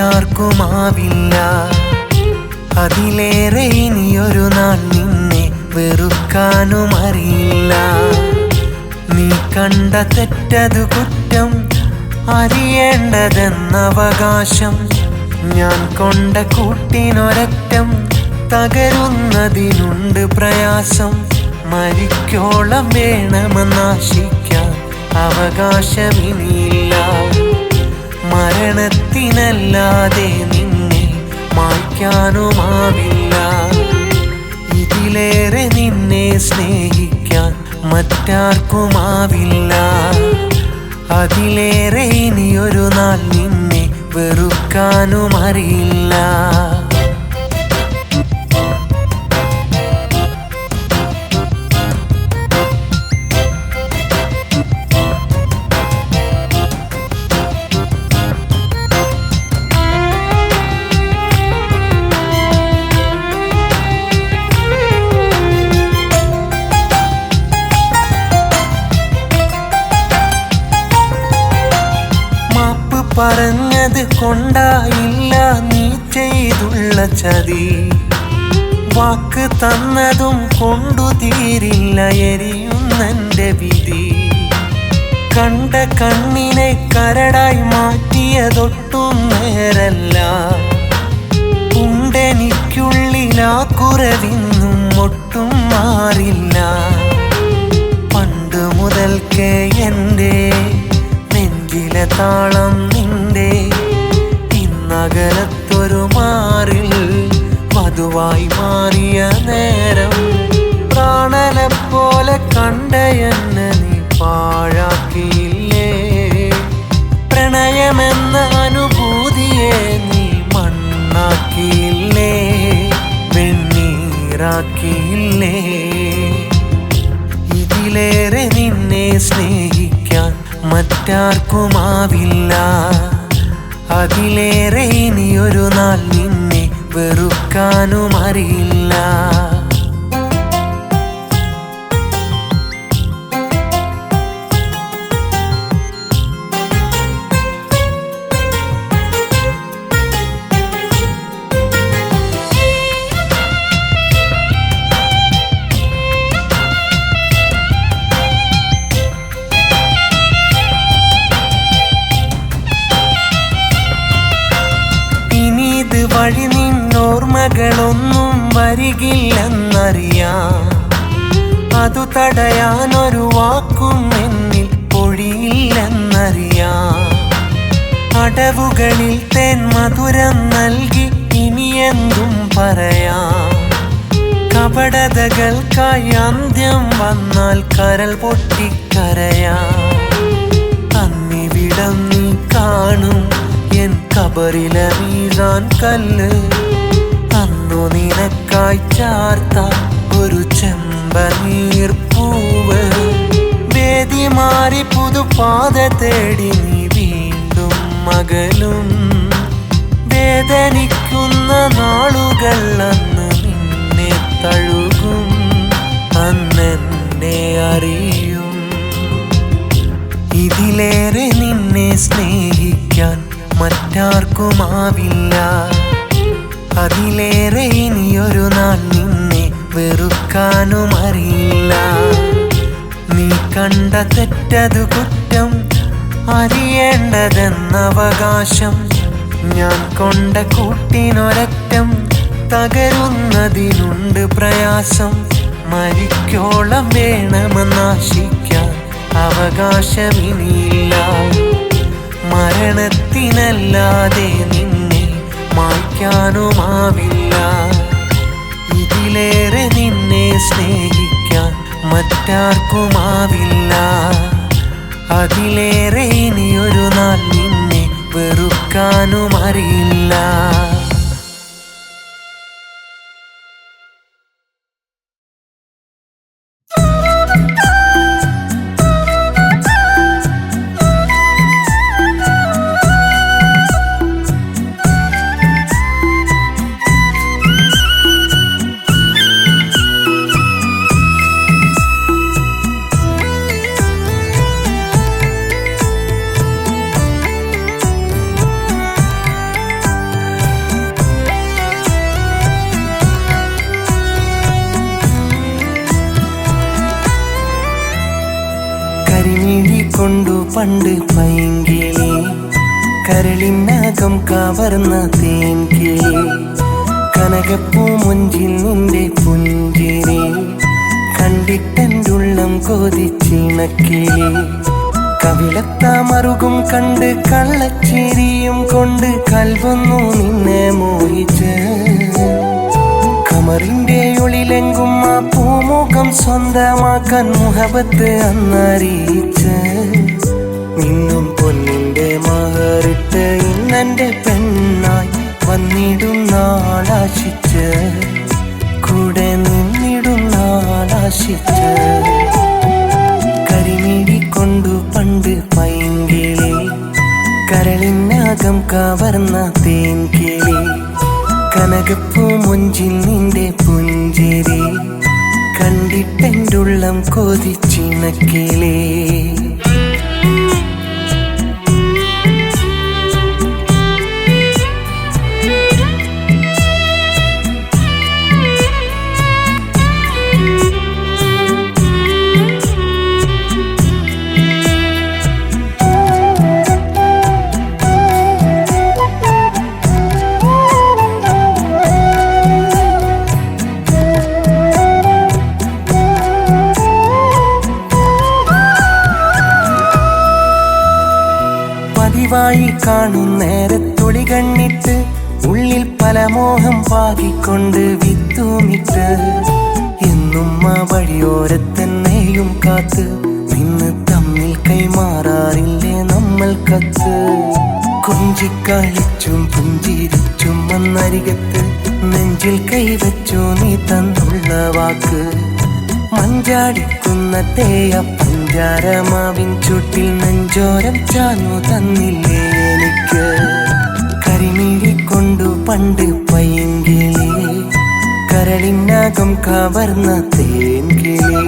മറ്റാർക്കുമാവില്ല. അതിലേറെ ഇനിയൊരു നാൾ നിന്നെ വെറുക്കാനും അറിയില്ല. നീ കണ്ട തെറ്റതു കുറ്റം, അറിയേണ്ടതെന്നവകാശം. ഞാൻ കൊണ്ട കൂട്ടിനൊരറ്റം, തകരുന്നതിനുണ്ട് പ്രയാസം. മരിക്കോളം വേണമെന്നാശിക്കാൻ അവകാശമിനിയില്ല. മരണത്തിനല്ലാതെ നിന്നെ മായ്ക്കാനുമാവില്ല. ഇതിലേറെ നിന്നെ സ്നേഹിക്കാൻ മറ്റാർക്കുമാവില്ല. അതിലേറെ ഇനിയൊരു നാൾ നിന്നെ വെറുക്കാനും അറിയില്ല. പറഞ്ഞത് കൊണ്ടായില്ല നീ ചെയ്തുള്ള ചതി. വാക്ക് തന്നതും കൊണ്ടു തീരില്ല എരിയുന്നെൻ്റെ വിധി. കണ്ട കണ്ണിനെ കരടായി മാറ്റിയതൊട്ടും നേരല്ല. ഉണ്ടെനിക്കുള്ളിലാ കുറവിന്നും ഒട്ടും മാറില്ല. പണ്ട് മുതൽക്കേ എൻ്റെ നെഞ്ചിലെ താളം നിന്റെ. ഇന്നകലത്തൊരു മാറിൽ വധുവായി മാറിയ നേരം, പ്രാണനെപ്പോലെ കണ്ട എന്നെ നീ പാഴാക്കിയില്ലേ. പ്രണയമെന്ന അനുഭൂതിയെ നീ മണ്ണാക്കിയില്ലേ, വെണ്ണീറാക്കിയില്ലേ. ഇതിലേറെ നിന്നെ സ്നേഹിക്കാൻ മറ്റാർക്കുമാവില്ല. അതിലേറെ ഇനിയൊരു നാൾ നിന്നെ വെറുക്കാനും അറിയില്ല. വഴി നിന്നോർമ്മകളൊന്നും വരികില്ലെന്നറിയാം. അതു തടയാനൊരു വാക്കും എന്നിൽ പൊഴിയില്ലെന്നറിയാം. അടവുകളിൽ തേൻ മധുരം നൽകി ഇനിയെന്തും പറയാം. കപടതകൾക്കായി അന്ത്യം വന്നാൽ കരൾ പൊട്ടിക്കരയാം. അന്നിവിടം നീ കാണും എൻ കബറിലെ മീസാൻ കല്ല്. അന്നു നിനക്കായി ചാർത്ത ഒരു ചെമ്പനീർപ്പൂവ്. വേദി മാറി പുതുപാത തേടി നീ വീണ്ടും മകലും. വേദനിക്കുന്ന നാളുകൾ അന്ന് നിന്നെ തഴുകും. അന്നെന്നെ അറിയും. ഇതിലേറെ നിന്നെ സ്നേഹിക്കാൻ മറ്റാർക്കുമാവില്ല. അതിലേറെ ഇനിയൊരു നാൾ നിന്നെ വെറുക്കാനും അറിയില്ല. നീ കണ്ട തെറ്റതു കുറ്റം, അറിയേണ്ടതെന്നവകാശം. ഞാൻ കൊണ്ട കൂട്ടിനൊരറ്റം, തകരുന്നതിനുണ്ട് പ്രയാസം. മരിക്കോളം വേണമെന്നാശിക്കാൻ അവകാശമിനിയില്ല. മരണത്തിനല്ലാതെ നിന്നെ മായ്ക്കാനുമാവില്ല. ഇതിലേറെ നിന്നെ സ്നേഹിക്കാൻ മറ്റാർക്കുമാവില്ല. അതിലേറെ ഇനിയൊരു നാൾ നിന്നെ വെറുക്കാനും അറിയില്ല. കൊണ്ടു പണ്ട് പൈങ്കിളി കരളിനകം കവർന്ന തേൻകിളി കനകപ്പൂ മുഞ്ചിൽ നിന്റെ പുഞ്ചിരി കണ്ടിട്ടെന്തുള്ളം കൊതിച്ചിണക്കിളി കവിളത്താമറുകും കണ്ട് കള്ളച്ചിരിയും കൊണ്ട് കൽവൊന്നു നിന്നെ മോഹിച്ച് കമറിന്റെ ഒളിലെങ്കും ആ പൂമുഖം സ്വന്തമാക്കാൻ മുഹബത്ത് അന്നറിയിച്ച് നിന്നും പൊന്നിന്റെ മഹറിട്ട് ഇന്നെന്റെ പെണ്ണായി വന്നിടും നാളാശിച്ച് കൂടെ നിന്നിടും നാളാശിച്ച് കരിമിഴി കൊണ്ടു പണ്ട് പൈങ്കിളി കരളിനകം കവർന്ന തേൻകിളി കനകപ്പൂ മുഞ്ചിൽ നിന്റെ പുഞ്ചിരി കണ്ടിട്ടെന്തുള്ളം കൊതിച്ചിണക്കിളി പതിവായി കാണും നേരത്തൊളി കണ്ണിട്ട് ഉള്ളിൽ പല മോഹം പാകിക്കൊണ്ട് വിത്തുമിട്ട് എന്നും ആ വഴിയോരത്തന്നെയും കാത്ത് നിന്ന് തമ്മിൽ കൈമാറാറില്ലേ നമ്മൾ കത്ത് കൊഞ്ചിക്കളിച്ചും പുഞ്ചിരിച്ചും വന്നരികത്ത് നെഞ്ചിൽ കൈവച്ചു നീ തന്നുള്ള വാക്ക് മഞ്ചാടിക്കുന്ന തേയ പഞ്ചാരമാവിൻ ചുട്ടിൽ നെഞ്ചോരം ചാന്നു തന്നില്ലേ എനിക്ക് കരിമിഴി കൊണ്ടു പണ്ട് പൈങ്കിളി കരളിനകം കവർന്ന തേൻകിളി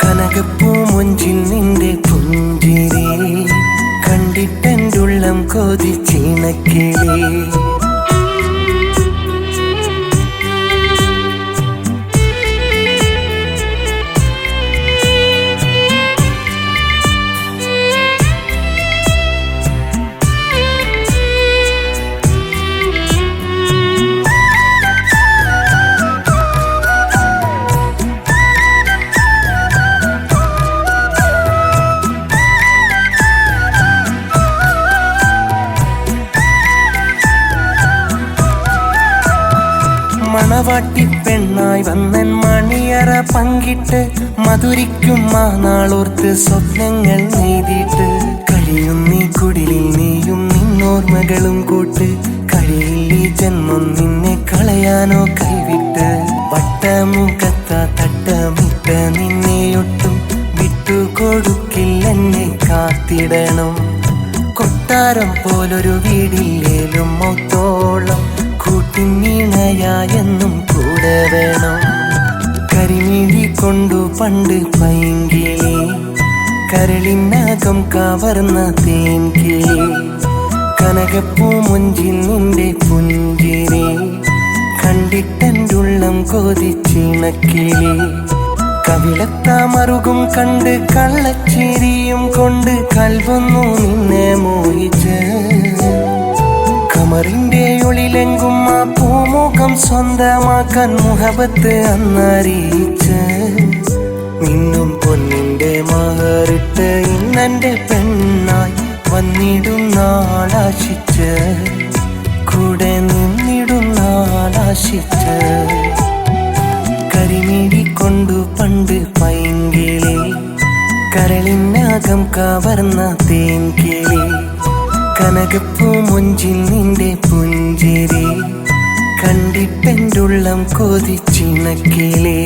കനകപ്പൂ മുഞ്ചിൽ നിന്റെ പുഞ്ചിരി കണ്ടിട്ടെന്തുള്ളം കൊതിച്ചിണക്കിളി മണവാട്ടി പെണ്ണായി വന്നൻ മണിയറ പങ്കിട്ട് മധുരിക്കും ആ നാളോർത്ത് സ്വപ്നങ്ങൾ നെയ്തിട്ട് കഴിയും നീ കുടിലിൽ നീയും നിന്നോർമ്മകളും കൂട്ട് കഴിയില്ലീ ജന്മം നിന്നെ കളയാനോ കൈവിട്ട് വട്ടമുഖത്ത തട്ടമിട്ട നിന്നെയൊട്ടും വിട്ടുകൊടുക്കില്ലെന്നെ കാത്തിടണം കൊട്ടാരം പോലൊരു വീടില്ലേലും മൊത്തോളം കൂട്ടിനീണയായെന്നും കൂടെ വേണം കരിമിഴി കൊണ്ടു പണ്ട് പൈങ്കിളി കരളിനകം കവർന്ന തേൻകിളി കനകപ്പൂ മുഞ്ചിൽ നിന്റെ പുഞ്ചിരി കണ്ടിട്ടെന്തുള്ളം കൊതിച്ചിണക്കിളി കവിളത്താമറുകും കണ്ട് കള്ളച്ചിരിയും കൊണ്ട് കൽവൊന്നു നിന്നെ മോഹിച്ച് കമറിന്റെ ഒളിലെങ്കും ആ പൂമുഖം സ്വന്തമാക്കാൻ മുഹബത്ത് അന്നറിയിച്ച് നിന്നും പൊന്നിന്റെ മഹറിട്ട് ഇന്നെന്റെ പെണ്ണായി വന്നിടും നാളാശിച്ച് കൂടെ നിന്നിടും നാളാശിച്ച് കരിമിഴി കൊണ്ടു പണ്ട് പൈങ്കിളി കരളിനകം കവർന്ന തേൻകിളി കനകപ്പൂ മുഞ്ചിൽ നിന്റെ പുഞ്ചിരി കണ്ടിട്ടെന്തുള്ളം കൊതിച്ചിണക്കിളി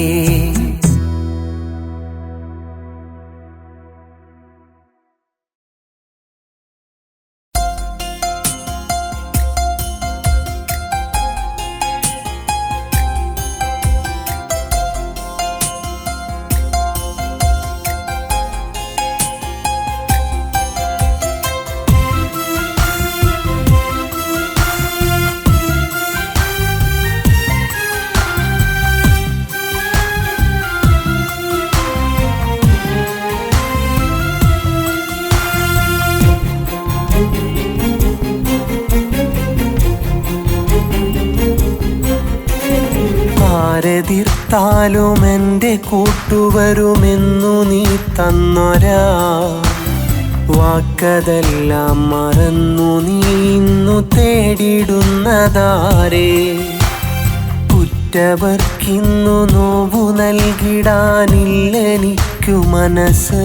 ആരെതിർത്താലും എൻ്റെ കൂട്ടുവരുമെന്നു നീ തന്നൊരാ വാക്കതെല്ലാം മറന്നു നീ ഇന്നു തേടിടുന്നതാരേ. ഉറ്റവർക്കിന്നു നോവു നൽകിടാനില്ലെനിക്കു മനസ്സ്,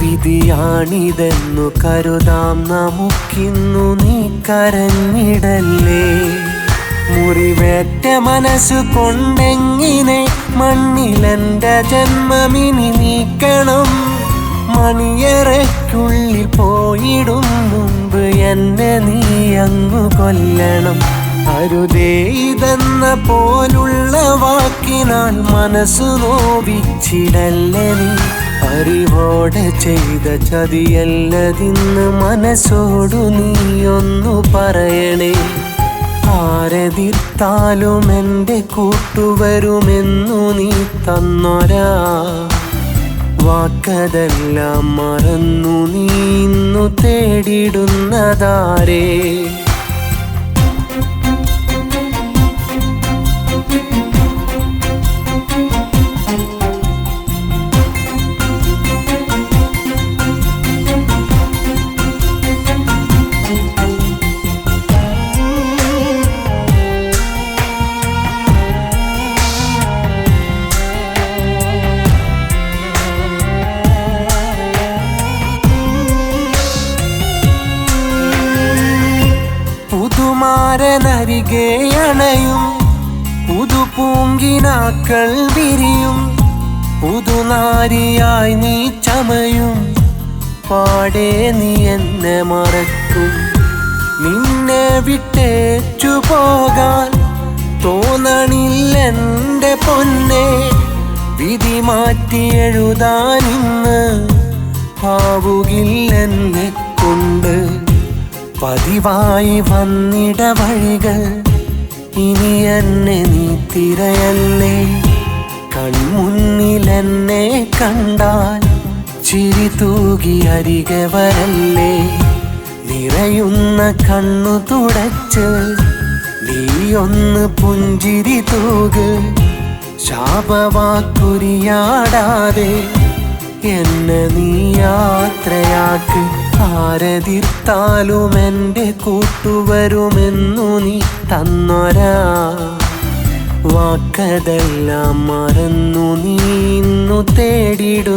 വിധിയാണിതെന്നു കരുതാം നമുക്കിന്നു നീ കരഞ്ഞിടല്ലേ. മുറിവേറ്റ മനസ്സു കൊണ്ടെങ്ങിനെ മണ്ണിലെൻ്റെ ജന്മമിനി നീക്കണം. മണിയറയ്ക്കുള്ളിൽ പോയിടും മുമ്പ് എന്നെ നീ അങ്ങു കൊല്ലണം. അരുതേ ഇതെന്ന പോലുള്ള വാക്കിനാൽ മനസ്സു നോവിച്ചിടല്ലേ നീ. അറിവോടെ ചെയ്ത ചതിയല്ലതിന്ന് മനസ്സോടു നീയൊന്നു പറയണേ. ആരെതിർത്താലും എൻ്റെ കൂട്ടുവരുമെന്നു നീ തന്നൊരാ വാക്കതെല്ലാം മറന്നു നീ ഇന്നു തേടിടുന്നതാരേ. പുതുമാരനരികെ അണയും പുതുപൂങ്കിനാക്കൾ വിരിയും. പുതുനാരിയായി നീ ചമയും പാടെ നീ എന്നെ മറക്കും. നിന്നെ വിട്ടേച്ചു പോകാൻ തോന്നണില്ലെൻ്റെ പൊന്നെ. വിധി മാറ്റി എഴുതാനിന്ന് ആവുകില്ലെന്നെ കൊണ്ട്. പതിവായി വന്നിട വഴികൾ ഇനി എന്നെ നീ തിരയല്ലേ. കൺമുന്നിലെന്നെ കണ്ടാൽ ചിരി തൂകി അരികെ വരല്ലേ. നിറയുന്ന കണ്ണു തുടച്ച് നീയൊന്ന് പുഞ്ചിരി തൂക്. ശാപവാക്കുരിയാടാതെ എന്നെ നീ യാത്രയാക്ക്. ആരെതിർത്താലും എൻ്റെ കൂട്ടുവരുമെന്നു നീ തന്നൊരാ വാക്കതെല്ലാം മറന്നു നീ ഇന്നു തേടിടുന്നതാരേ.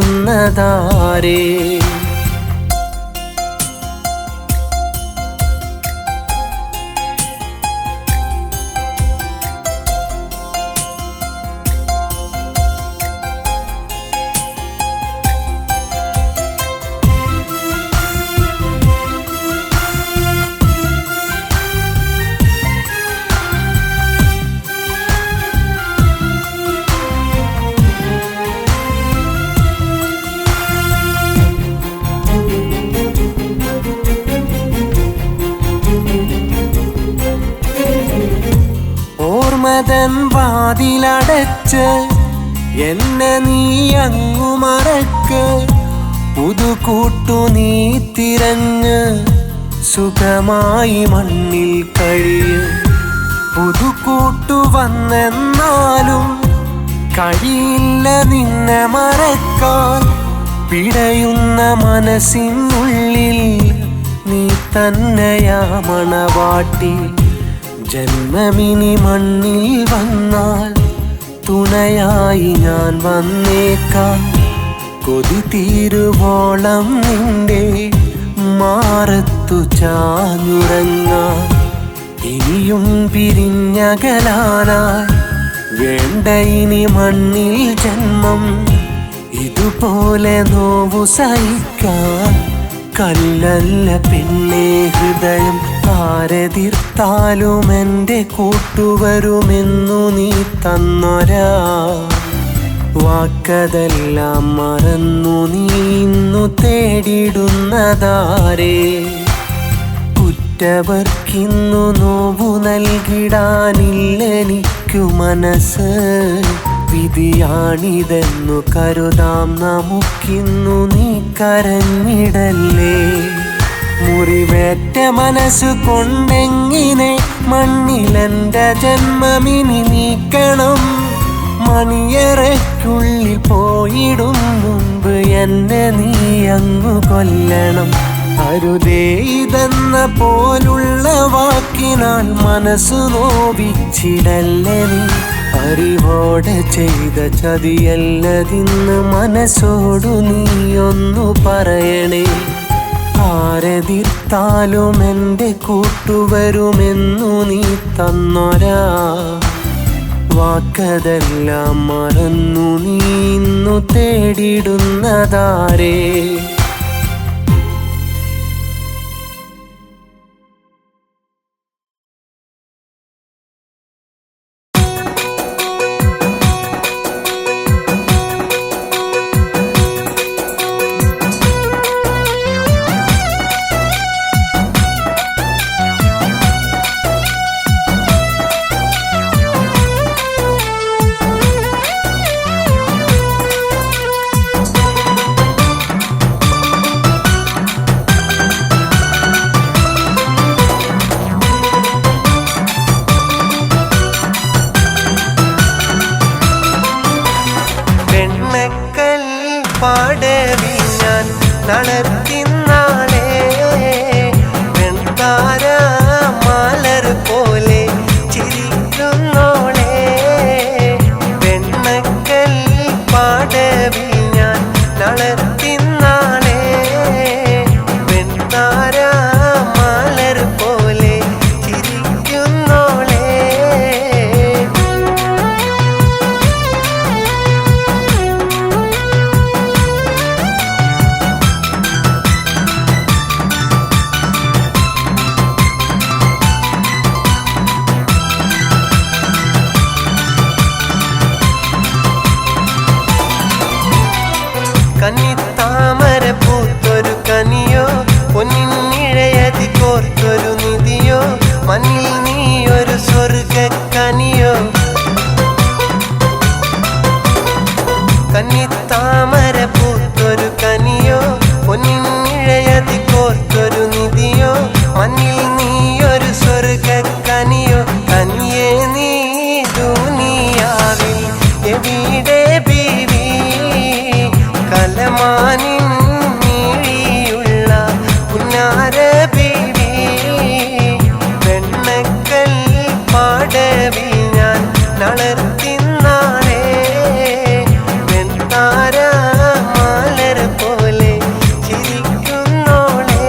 ഓർമ്മതൻ വാതിലടച്ച് എന്നെ നീ അങ്ങു മറക്ക്. പുതുകൂട്ടു നീ തിരഞ്ഞ് സുഖമായി മണ്ണിൽ കഴിയ്. പുതുകൂട്ടു വന്നെന്നാലും കഴിയില്ല നിന്നെ മറക്കാൻ. പിടയുന്ന മനസ്സിനുള്ളിൽ നീ തന്നെയാ മണവാട്ടി. ജന്മമിനി മണ്ണിൽ വന്നാൽ തുണയായി ഞാൻ വന്നേക്കാം. കൊതി തീരുവോളം നിന്റെ മാറത്തു ചാഞ്ഞുറങ്ങാം. ഇനിയും പിരിഞ്ഞകലാനായി വേണ്ട ഇനി മണ്ണിൽ ജന്മം. ഇതുപോലെ നോവു സഹിക്കാൻ കല്ലല്ല പെണ്ണേ ഹൃദയം. ആരെതിർത്താലും എൻ്റെ കൂട്ടുവരുമെന്നു നീ തന്നൊരാ വാക്കതെല്ലാം മറന്നു നീ ഇന്നു തേടിടുന്നതാരേ. ഉറ്റവർക്കിന്നു നോവു നൽകിടാനില്ലെനിക്കു മനസ്സ്. വിധിയാണിതെന്നു കരുതാം നമുക്കിന്നു നീ കരഞ്ഞിടല്ലേ. മുറിവേറ്റ മനസ്സു കൊണ്ടെങ്ങിനെ മണ്ണിലെൻ്റെ ജന്മമിനി നീക്കണം. മണിയറയ്ക്കുള്ളിൽ പോയിടും മുമ്പ് എന്നെ നീ അങ്ങു കൊല്ലണം. അരുതേ ഇതെന്ന പോലുള്ള വാക്കിനാൽ മനസ്സു നോവിച്ചിടല്ലേ നീ. അറിവോടെ ചെയ്ത ചതിയല്ലതിന്ന് മനസ്സോടു നീ ഒന്നു പറയണേ. ആരെതിർത്താലും എൻ്റെ കൂട്ടുവരുമെന്നു നീ തന്നൊരാ വാക്കതെല്ലാം മറന്നു നീ ഇന്നു തേടിടുന്നതാരേ. പാടവി ഞാൻ നടത്തിന്നാളേ വെൺതാര മാലർ പോലെ ചിരിക്കുന്നോളേ. വെണ്ണക്കൽ പാടവി ഞാൻ നടത്തിന്നാളേ വെൺതാര മാലർ പോലെ ചിരിക്കുന്നോളേ. കന്നിത്താമര പൂത്തൊരു കനിയോ പൊന്നിനിഴയതി കോർത്തൊരു നിധിയോ മണ്ണിൽ നീയൊരു സ്വർഗക്കനിയോ. കന്നിത്താമര പൂത്തൊരു കനിയോ പൊന്നിനിഴയതി കോർത്തൊരു നിധിയോ മണ്ണിൽ നീയൊരു സ്വർഗക്കനിയോ. കനിയേ നീ ദുനിയാവിൽ എവിടെ ബീവി കലമാനിൻ മിഴിയുള്ള പുന്നാര ബീവി. വെണ്ണക്കൽ പാടവി ഞാൻ നടത്തിന്നാളേ വെൺതാര മാലർ പോലെ ചിരിക്കുന്നോളേ.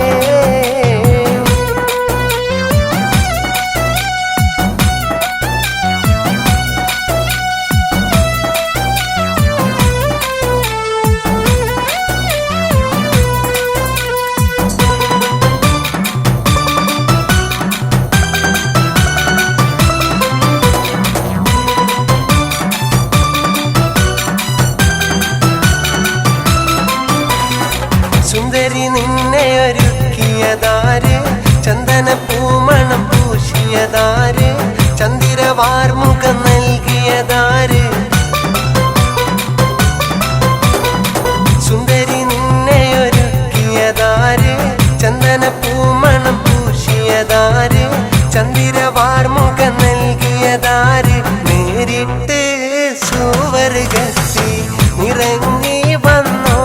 സുന്ദരി നിന്നെ ഒരുക്കിയതാര് ചന്ദന പൂമണം പൂശിയതാര് ചന്ദിരവാർമുഖം നൽകിയതാര്. സുന്ദരി നിന്നെ ഒരുക്കിയതാര് ചന്ദന പൂമണം പൂശിയതാര് ചന്ദിരവാർമുഖം നൽകിയതാര്. നേരിട്ട് സുവർഗത്തിൽ നിറങ്ങി വന്നോ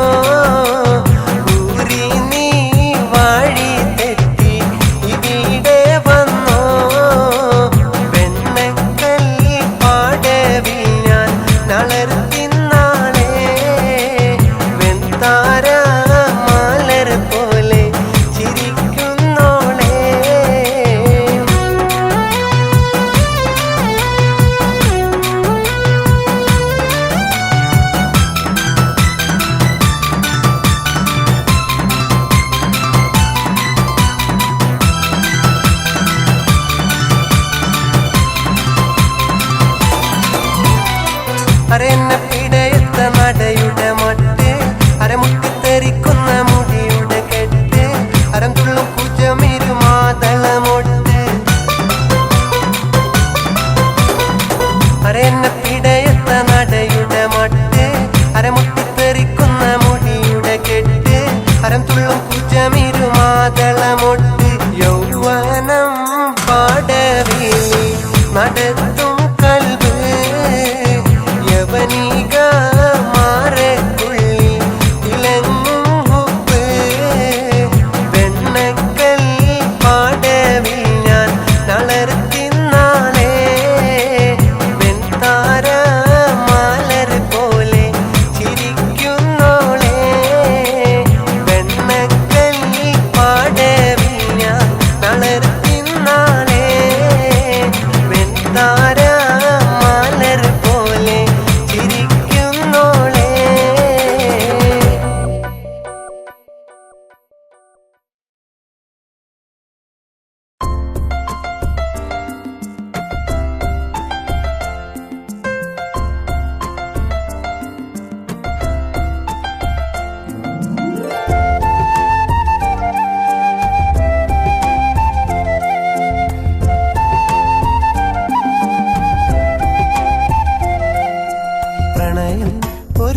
അരെന്നെ പിടയത്ത നടയുടെ മട്ട് അരമുട്ടിത്തെറിക്കുന്ന മുടിയുടെ കെട്ട് അരം തുള്ളും കുജമിരുമാതളമൊട്ട്. അരെന്നെ പിടയത്ത നടയുടെ മട്ട് അരമുട്ടിത്തെറിക്കുന്ന മുടിയുടെ കെട്ട് അരം തുള്ളും കുജമിരുമാതളമൊട്ട്. യൗവനം പാടവി നടത്തും കൽബ്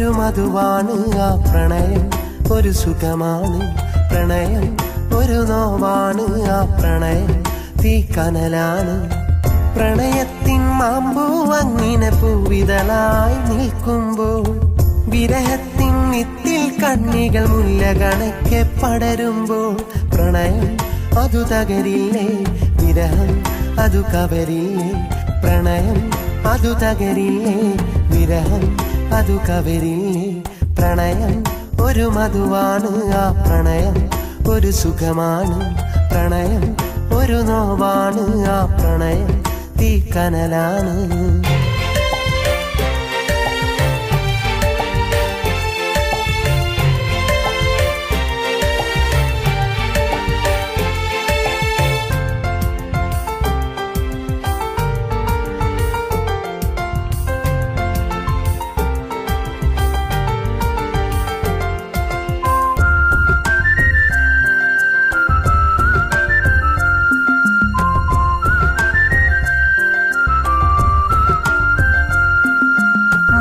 ഒരു മധുവാണ് ആ പ്രണയം, ഒരു സുഖമാണ് പ്രണയം, ഒരു നോവാണ് ആ പ്രണയം, തീക്കനലാണ് പ്രണയത്തിൻ മാമ്പൂ അങ്ങനെ പൂവിതളായി നിൽക്കുമ്പോൾ വിരഹത്തിൻ നിത്തിൽ കണ്ണികൾ മുല്ല കണക്കെ പടരുമ്പോൾ പ്രണയം അതു തകരില്ലേ, വിരഹം അതു കവരില്ലേ, പ്രണയം അതു തകരില്ലേ, വിരഹം അതു കവരില്ലേ, പ്രണയം ഒരു മധുവാണ് ആ പ്രണയം, ഒരു സുഖമാണ് പ്രണയം, ഒരു നോവാണ് ആ പ്രണയം, തീക്കനലാണ്.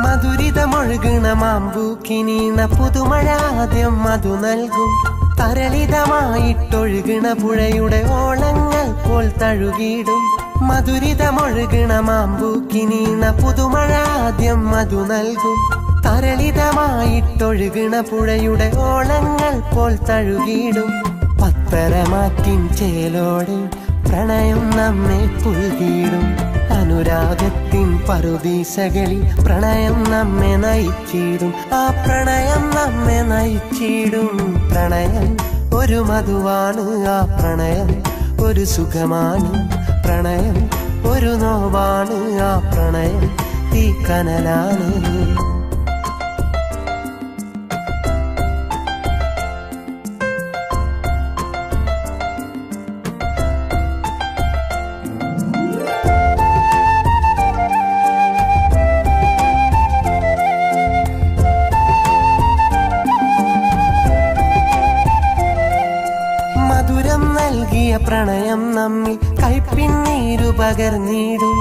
മധുരിതമൊഴുകണ മാമ്പൂക്കിനീണ പുതുമഴാദ്യം മധു നൽകും, തരളിതമായിട്ടൊഴുകണ പുഴയുടെ ഓളങ്ങൾ പോൽ തഴുകിടും. മധുരിതമൊഴുകണ മാമ്പൂക്കിനീണ പുതുമഴാദ്യം മധു നൽകും, തരളിതമായിട്ടൊഴുകണ പുഴയുടെ ഓളങ്ങൾ പോൽ തഴുകിടും. പത്തരമാറ്റിൻ ചേലോടെ പ്രണയം നമ്മെ പുൽകിടും, അനുരാഗത്തിൻ പറുദീസകളിൽ പ്രണയം നമ്മെ നയിച്ചിടും, ആ പ്രണയം നമ്മെ നയിച്ചിടും. പ്രണയം ഒരു മധുവാണ് ആ പ്രണയം, ഒരു സുഖമാണ് പ്രണയം, ഒരു നോവാണ് ആ പ്രണയം, തീക്കനലാണ്. മധുരം നൽകിയ പ്രണയം നമ്മിൽ കൈപ്പിന്നീരു പകർന്നിടും,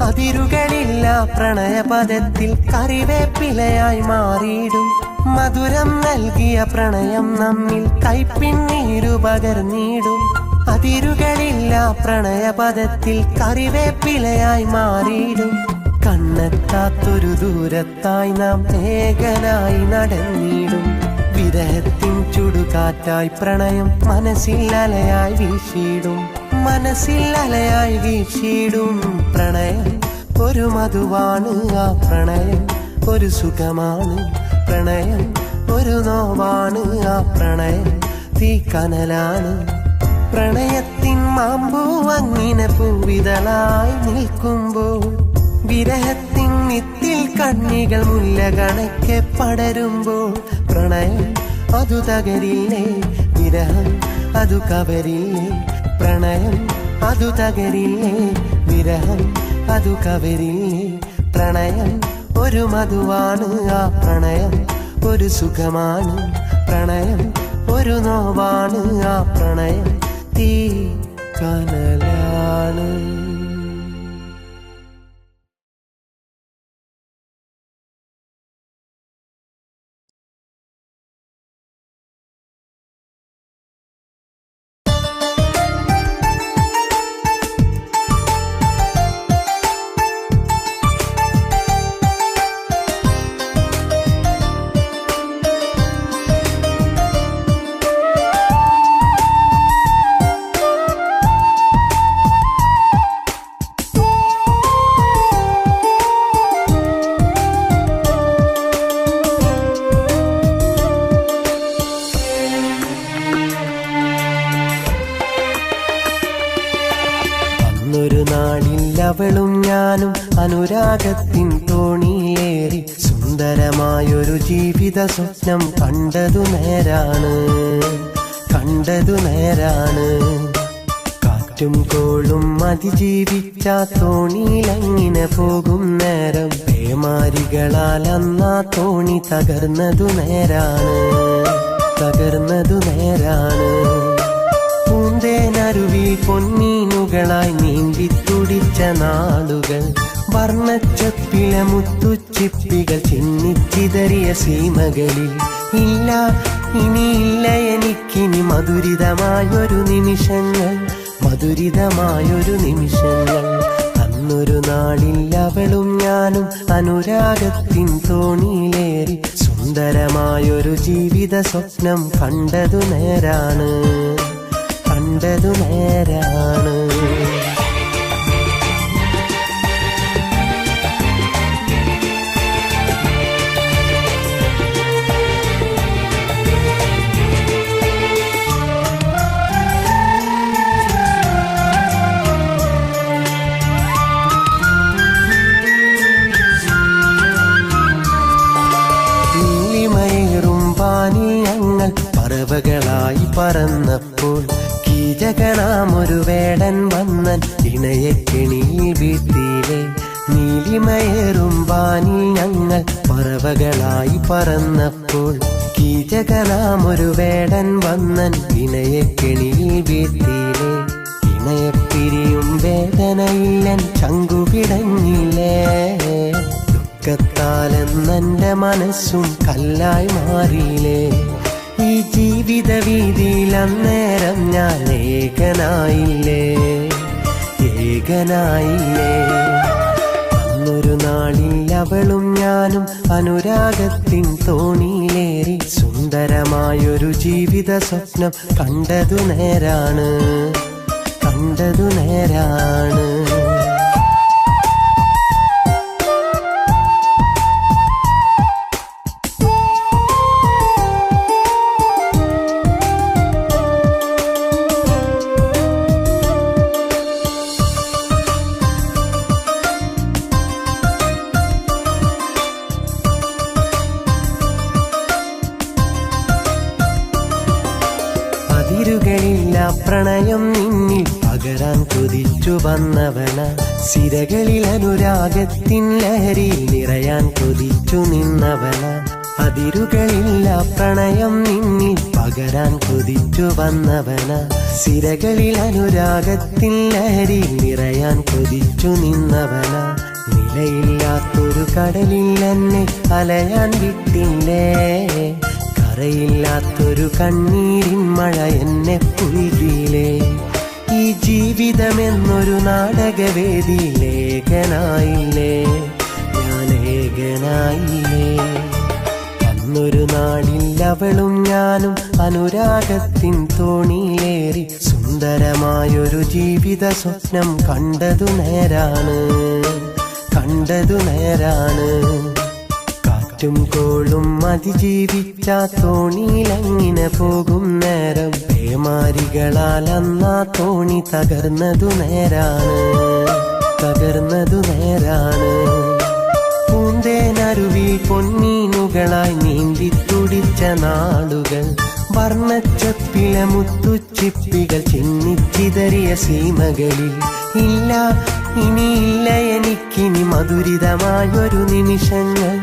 അതിരുകളില്ല പ്രണയപദത്തിൽ കറിവേപ്പിലയായി മാറിയിടും. മധുരം നൽകിയ പ്രണയം നമ്മിൽ കൈപ്പിന്നീരു പകർന്നിടും, അതിരുകളില്ല പ്രണയപദത്തിൽ കറിവേപ്പിലയായി മാറിയിടും. കണ്ണെത്താത്തൊരു ദൂരത്തായി നാം ഏകനായി നടന്നിടും, വിരഹത്തിൻ ചുടുകാറ്റായി പ്രണയം മനസ്സിൽ അലയായി വീശിടും, മനസ്സിൽ അലയായി വീശിടും. പ്രണയം ഒരു മധുവാണ് ആ പ്രണയം, ഒരു സുഖമാണ് പ്രണയം, ഒരു നോവാണ് ആ പ്രണയം, തീക്കനലാണ്. പ്രണയത്തിൻ മാമ്പൂ അങ്ങനെ പൂവിതളായി നിൽക്കുമ്പോൾ വിരഹത്തിൻ നിത്തിൽ കണ്ണികൾ മുല്ല കണക്കെ പടരുമ്പോൾ പ്രണയം അതു തകരില്ലേ, വിരഹം അതു കവരില്ലേ, പ്രണയം അതു തകരില്ലേ, വിരഹം അതു കവരില്ലേ, പ്രണയം ഒരു മധുവാണ് ആ പ്രണയം, ഒരു സുഖമാണ് പ്രണയം, ഒരു നോവാണ് ആ പ്രണയം, തീക്കനലാണ്. ഒരു നാളിൽ അവളും ഞാനും അനുരാഗത്തിൻ തോണിയേറി സുന്ദരമായൊരു ജീവിത സ്വപ്നം കണ്ടതു നേരാണ്, കണ്ടതു നേരാണ്. കാറ്റും കോളും അതിജീവിച്ച തോണിയിലങ്ങിനെ പോകും നേരം പേമാരികളാൽ അന്നാ തോണി തകർന്നതു നേരാണ്, തകർന്നതു നേരാണ്. പൂന്തേനരുവി പൊന്നീനുകളായി നീന്തി തുടിച്ച നാളുകൾ, വർണ്ണച്ചപ്പിലെ മുത്തുച്ചിപ്പികൾ ചിന്നിച്ചിതറിയ സീമകളിൽ. ഇല്ല ഇനിയില്ല എനിക്കിനി മധുരിതമായൊരു നിമിഷങ്ങൾ, മധുരിതമായൊരു നിമിഷങ്ങൾ. അന്നൊരു നാളിൽ അവളും ഞാനും അനുരാഗത്തിൻ തോണിയിലേറി സുന്ദരമായൊരു ജീവിത സ്വപ്നം കണ്ടതു നേരാണ്, കണ്ടതു നേരാണ്. പറവകളായി പറന്നപ്പോൾ കീചകനാമൊരു വേടൻ വന്നൻ ഇണയക്കെണിയിൽ വീഴ്ത്തിയിലെ. നീലിമയേറും വാനിൽ ഞങ്ങൾ പറവകളായി പറന്നപ്പോൾ കീചകനാമൊരു വേടൻ വന്നൻ ഇണയക്കെണിയിൽ വീഴ്ത്തിയിലെ. ഇണയപ്പിരിയും വേദനയില്ലൻ ചങ്കുപിടഞ്ഞില്ലേ, ദുഃഖത്താലെന്നെന്റെ മനസ്സും കല്ലായി മാറിയില്ലേ. ഈ ജീവിത വീതിയിൽ അന്നേരം ഞാൻ ഏകനായില്ലേ, ഏകനായില്ലേ. അന്നൊരു നാളിൽ അവളും ഞാനും അനുരാഗത്തിൻ തോണിയിലേറി സുന്ദരമായൊരു ജീവിത സ്വപ്നം കണ്ടതു നേരാണ്, കണ്ടതു നേരാണ്. അതിരുകളില്ല പ്രണയം നിന്നിൽ പകരാൻ കൊതിച്ചു വന്നവന, സിരകളിൽ അനുരാഗത്തിൻ ലഹരി നിറയാൻ കൊതിച്ചു നിന്നവന. അതിരുകളില്ല പ്രണയം നിന്നിൽ പകരാൻ കൊതിച്ചു വന്നവന, സിരകളിൽ അനുരാഗത്തിൻ ലഹരി നിറയാൻ കൊതിച്ചു നിന്നവന. നിലയില്ലാത്തൊരു കടലിൽ എന്നെ അലയാൻ വിട്ടില്ലേ, കരയില്ലാത്തൊരു കണ്ണീരിൻ മഴ എന്നെ പുൽകിയില്ലേ. ഈ ജീവിതമെന്നൊരു നാടകവേദിയിൽ ഏകനായില്ലേ, ഞാൻ ഏകനായില്ലേ. അന്നൊരു നാളിൽ അവളും ഞാനും അനുരാഗത്തിൻ തോണിയിലേറി സുന്ദരമായൊരു ജീവിത സ്വപ്നം കണ്ടതു നേരാണ്, കണ്ടതു നേരാണ്. കാറ്റും കോളും അതിജീവിച്ച തോണിയിലങ്ങിനെ പോകും നേരം പേമാരികളാൽ അന്നാ തോണി തകർന്നതു നേരാണ്, തകർന്നതു നേരാണ്. പൂന്തേനരുവി പൊന്നീനുകളായി നീന്തി തുടിച്ച നാളുകൾ, വർണ്ണച്ചപ്പിലെ മുത്തുച്ചിപ്പികൾ ചിന്നിച്ചിതറിയ സീമകളിൽ. ഇല്ല ഇനിയില്ല എനിക്കിനി മധുരിതമായൊരു നിമിഷങ്ങൾ,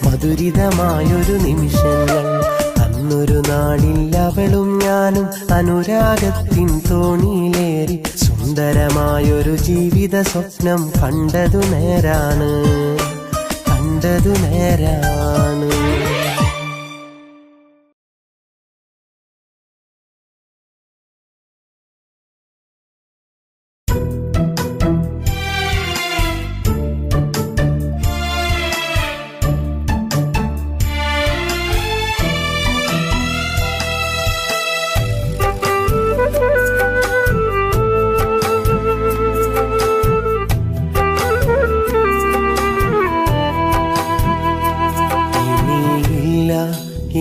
മധുരിതമായൊരു നിമിഷങ്ങൾ. അന്നൊരു നാളിൽ അവളും ഞാനും അനുരാഗത്തിൻ തോണിയിലേറി സുന്ദരമായൊരു ജീവിത സ്വപ്നം കണ്ടതു നേരാണ്, കണ്ടതു നേരാണ്.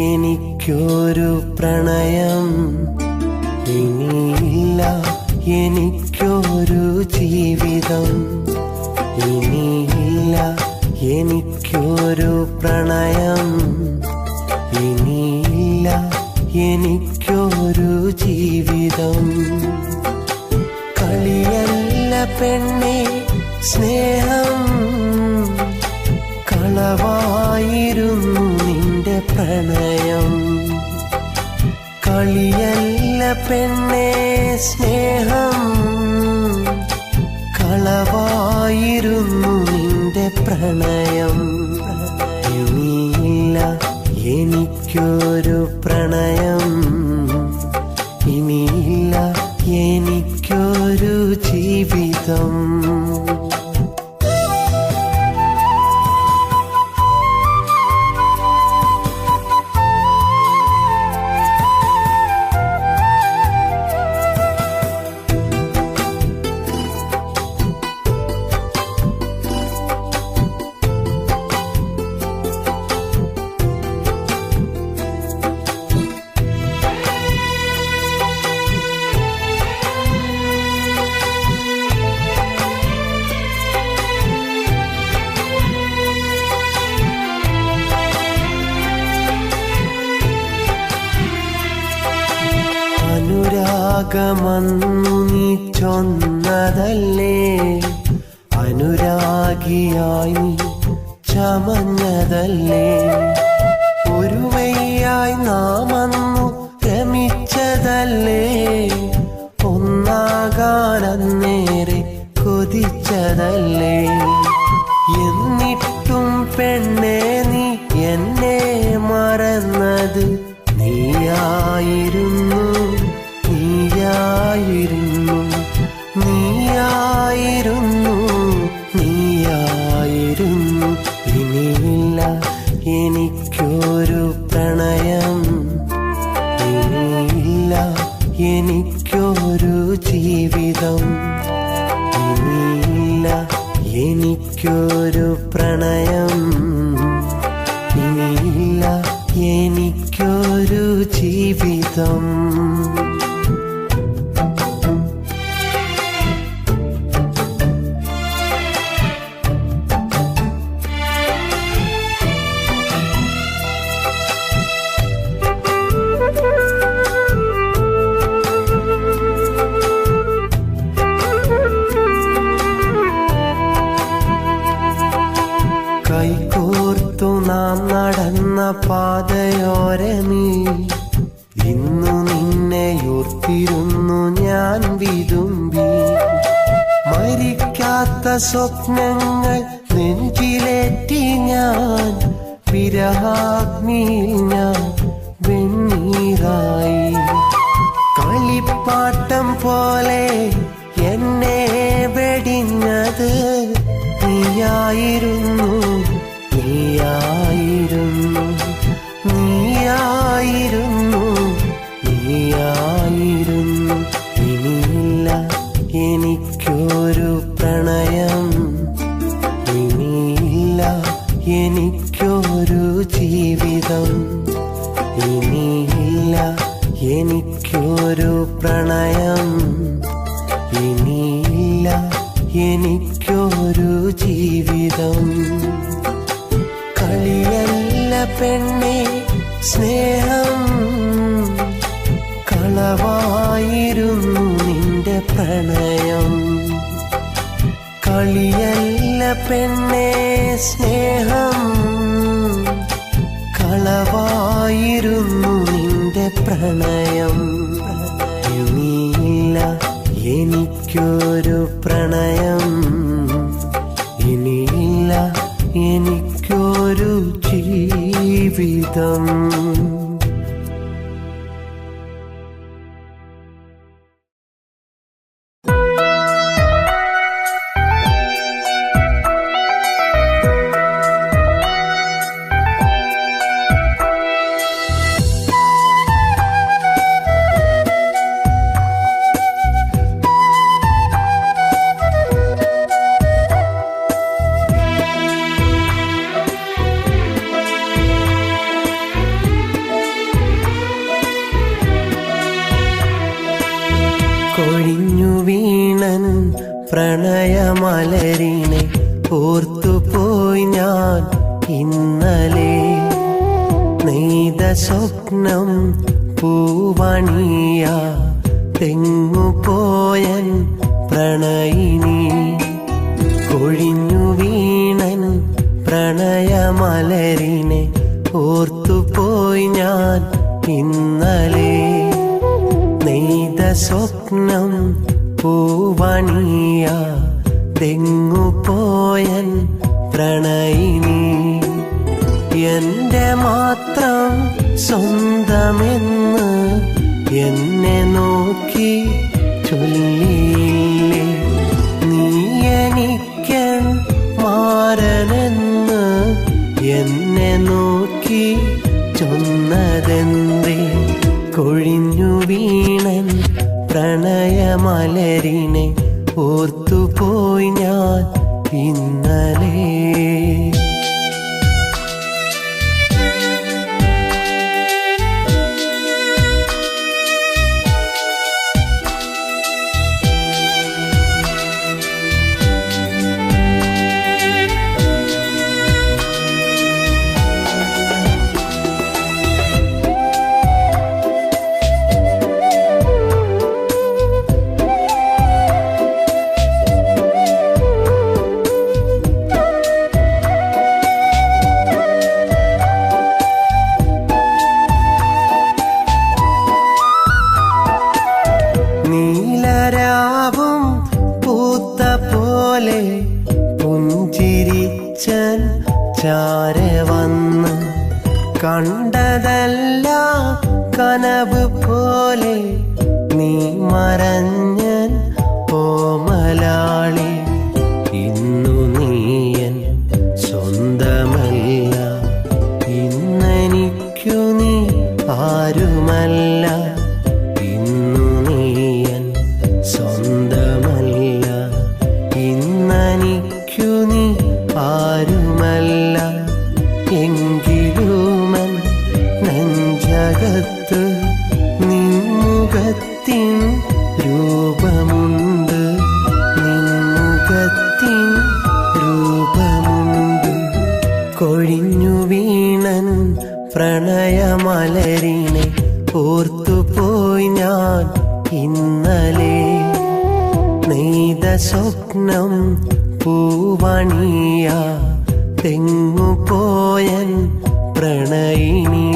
എനിക്കൊരു പ്രണയം, ഇനിയില്ല എനിക്കൊരു ജീവിതം. ഇനിയില്ല എനിക്കൊരു പ്രണയം, ഇനിയില്ല എനിക്കൊരു ജീവിതം. കളിയല്ല പെണ്ണേ സ്നേഹം, കളവായിരുന്നു നിന്റെ പ്രണയം. കളിയല്ല പെണ്ണേ സ്നേഹം കളവായിരുന്നു നിന്റെ പ്രണയം. ഇനിയില്ല എനിക്കൊരു പ്രണയം, ഇനിയില്ല എനിക്കൊരു ജീവിതം. അനുരാഗമന്നു നീ ചൊന്നതല്ലേ, അനുരാഗിയായി ചമഞ്ഞതല്ലേ, ഒരു വയ്യായി നാമന്നു രമിച്ചതല്ലേ, ഒന്നാകാനന്നേരെ കൊതിച്ചതല്ലേ. എന്നിട്ടും പെണ്ണേ നീ എന്നെ മറന്നത് നീയായിരുന്നു, നീയായിരുന്നു, നീയായിരുന്നു, നീയായിരുന്നു. ഇനിയില്ല എനിക്കൊരു പ്രണയം, ഇനിയില്ല എനിക്കൊരു ജീവിതം, ഇനിയില്ല എനിക്കൊരു പ്രണയം, ഇനിയില്ല എനിക്കൊരു ജീവിതം. കൈകോർത്തു നാം നടന്ന പാതയോരമീ ഇന്നു നിന്നെയോർത്തിരുന്നു ഞാൻ വിതുമ്പി. മരിക്കാത്ത സ്വപ്നങ്ങൾ നെഞ്ചിലേറ്റി ഞാൻ, വിരഹാഗ്നിയിൽ ഞാൻ വെണ്ണീറായി. കളിപ്പാട്ടം പോലെ എന്നെ വെടിഞ്ഞത് നീയായിരുന്നു, നീയായിരുന്നു, നീയായിരുന്നു, നീയായിരുന്നു. ഇനിയില്ല എനിക്കൊരു പ്രണയം, ഇനിയില്ല എനിക്കൊരു ജീവിതം, ഇനിയില്ല എനിക്കൊരു പ്രണയം, ഇനിയില്ല എനിക്കൊരു ജീവിതം. കളിയല്ല പെണ്ണേ സ്നേഹം കളവായിരുന്നു നിന്റെ പ്രണയം. കളിയല്ല പെണ്ണേ സ്നേഹം കളവായിരുന്നു നിന്റെ പ്രണയം. ഇനിയില്ല എനിക്കൊരു പ്രണയം, ഇനിയില്ല എനിക്കൊരു ജീവിതം. കൊഴിഞ്ഞു വീണൻ പ്രണയമലരിനെ ഓർത്തുപോയി ഞാൻ ഇന്നലെ. നെയ്ത സ്വപ്നം പൂവണിയ തെങ്ങുപോയൻ പ്രണയിനി. കൊഴിഞ്ഞു വീണൻ പ്രണയമലരിനെ ഓർത്തുപോയി ഞാൻ ഇന്നലെ. നെയ്ത സ്വപ്നം പൂവണിയ തെങ്ങുപോയൻ പ്രണയിനി എന്റെ മാത്രം സ്വന്തമെന്ന് എന്നെ നോക്കി ചൊല്ലിയില്ലേ നീ എനിക്കൻ മാരനെന്ന് എന്നെ നോക്കി ചൊന്നതെന്തേ കൊഴിഞ്ഞു വീണൻ പ്രണയമലരിനെ ഓർത്തുപോയി ഞാൻ ഇന്നലെ നീലരാവും പൂത്ത പോലെ പുഞ്ചിരിച്ചൻ ചാരെ വന്ന് കണ്ടതല്ല കനവ് പോലെ നീ മറഞ്ഞൻ ഓമലാളി ഇന്നു നീയൻ സ്വന്തമല്ല ഇന്നെനിക്കു നീ ആരുമല്ല ഇന്നു നീയൻ സ്വന്തമല്ല ഇന്നെനിക്കു നീ ആരുമല്ല എങ്കിലുമൻ നെഞ്ചകത്ത് നിൻമുഖത്തിൻ രൂപമുണ്ട് നിൻമുഖത്തിൻ രൂപമുണ്ട് കൊഴിഞ്ഞു വീണൻ പ്രണയമലരിനെ ഓർത്തുപോയി ഞാൻ ഇന്നലെ നെയ്ത സ്വപ്നം പൂവണിയ തെങ്ങുപോയൻ പ്രണയിനി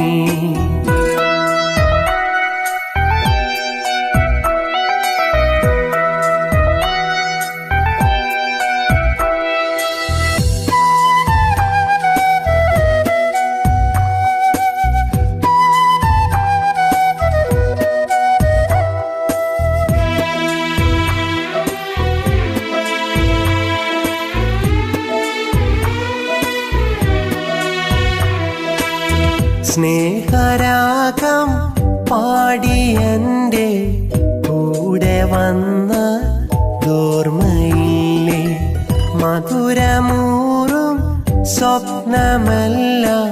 സ്നേഹരാഗം പാടിയന്റെ കൂടെ വന്ന ഓർമ്മയില്ലേ മധുരമൂറും സ്വപ്നമെല്ലാം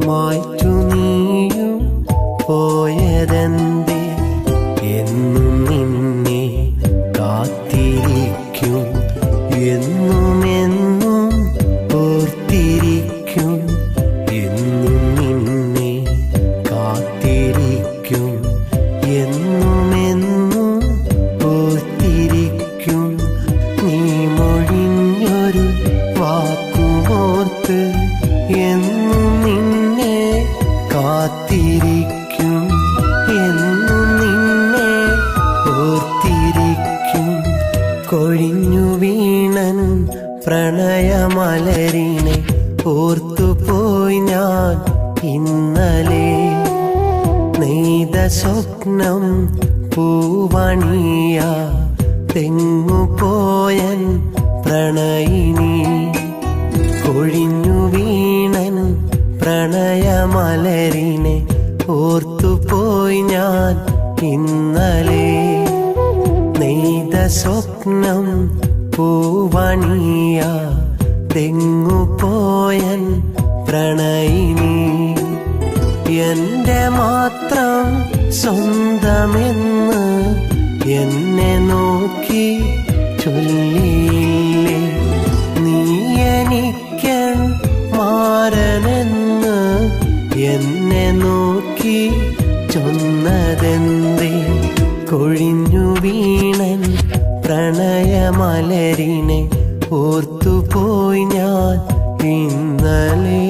മാറ്റു നീയും പോയതെന്തേ എന്നും നിന്നെ കാത്തിരിക്കും എന്നും എന്നും ഓർത്തിരിക്കും എന്നും നിന്നെ കാത്തിരിക്കും എന്നും എന്നും ഓർത്തിരിക്കും നീ മൊഴിഞ്ഞൊരു വാക്കുമോർത്ത് എന്നും നിന്നെ കാത്തിരിക്കും എന്നും നിന്നെ ഓർത്തിരിക്കും കൊഴിഞ്ഞു വീണൻ പ്രണയമലരിനെ ഓർത്തുപോയി ഞാൻ ഇന്നലെ നെയ്ത സ്വപ്നം പൂവണിയ തെങ്ങുപോയൻ പ്രണയിനി കൊഴിഞ്ഞു വീണൻ പ്രണയമലരിനെ ഓർത്തുപോയി ഞാൻ ഇന്നലെ നെയ്ത സ്വപ്നം പൂവണിയ തെങ്ങുപോയൻ പ്രണയിനി എന്റെ മാത്രം സ്വന്തമെന്ന് എന്നെ നോക്കി ചൊല്ലിയില്ലേ നീ എനിക്കൻ മാരനെന്ന് എന്നെ നോക്കി ചൊന്നതെന്തേ കൊഴിഞ്ഞു വീണൻ പ്രണയമലരിനെ ഓർത്തുപോയി ഞാൻ ഇന്നലെ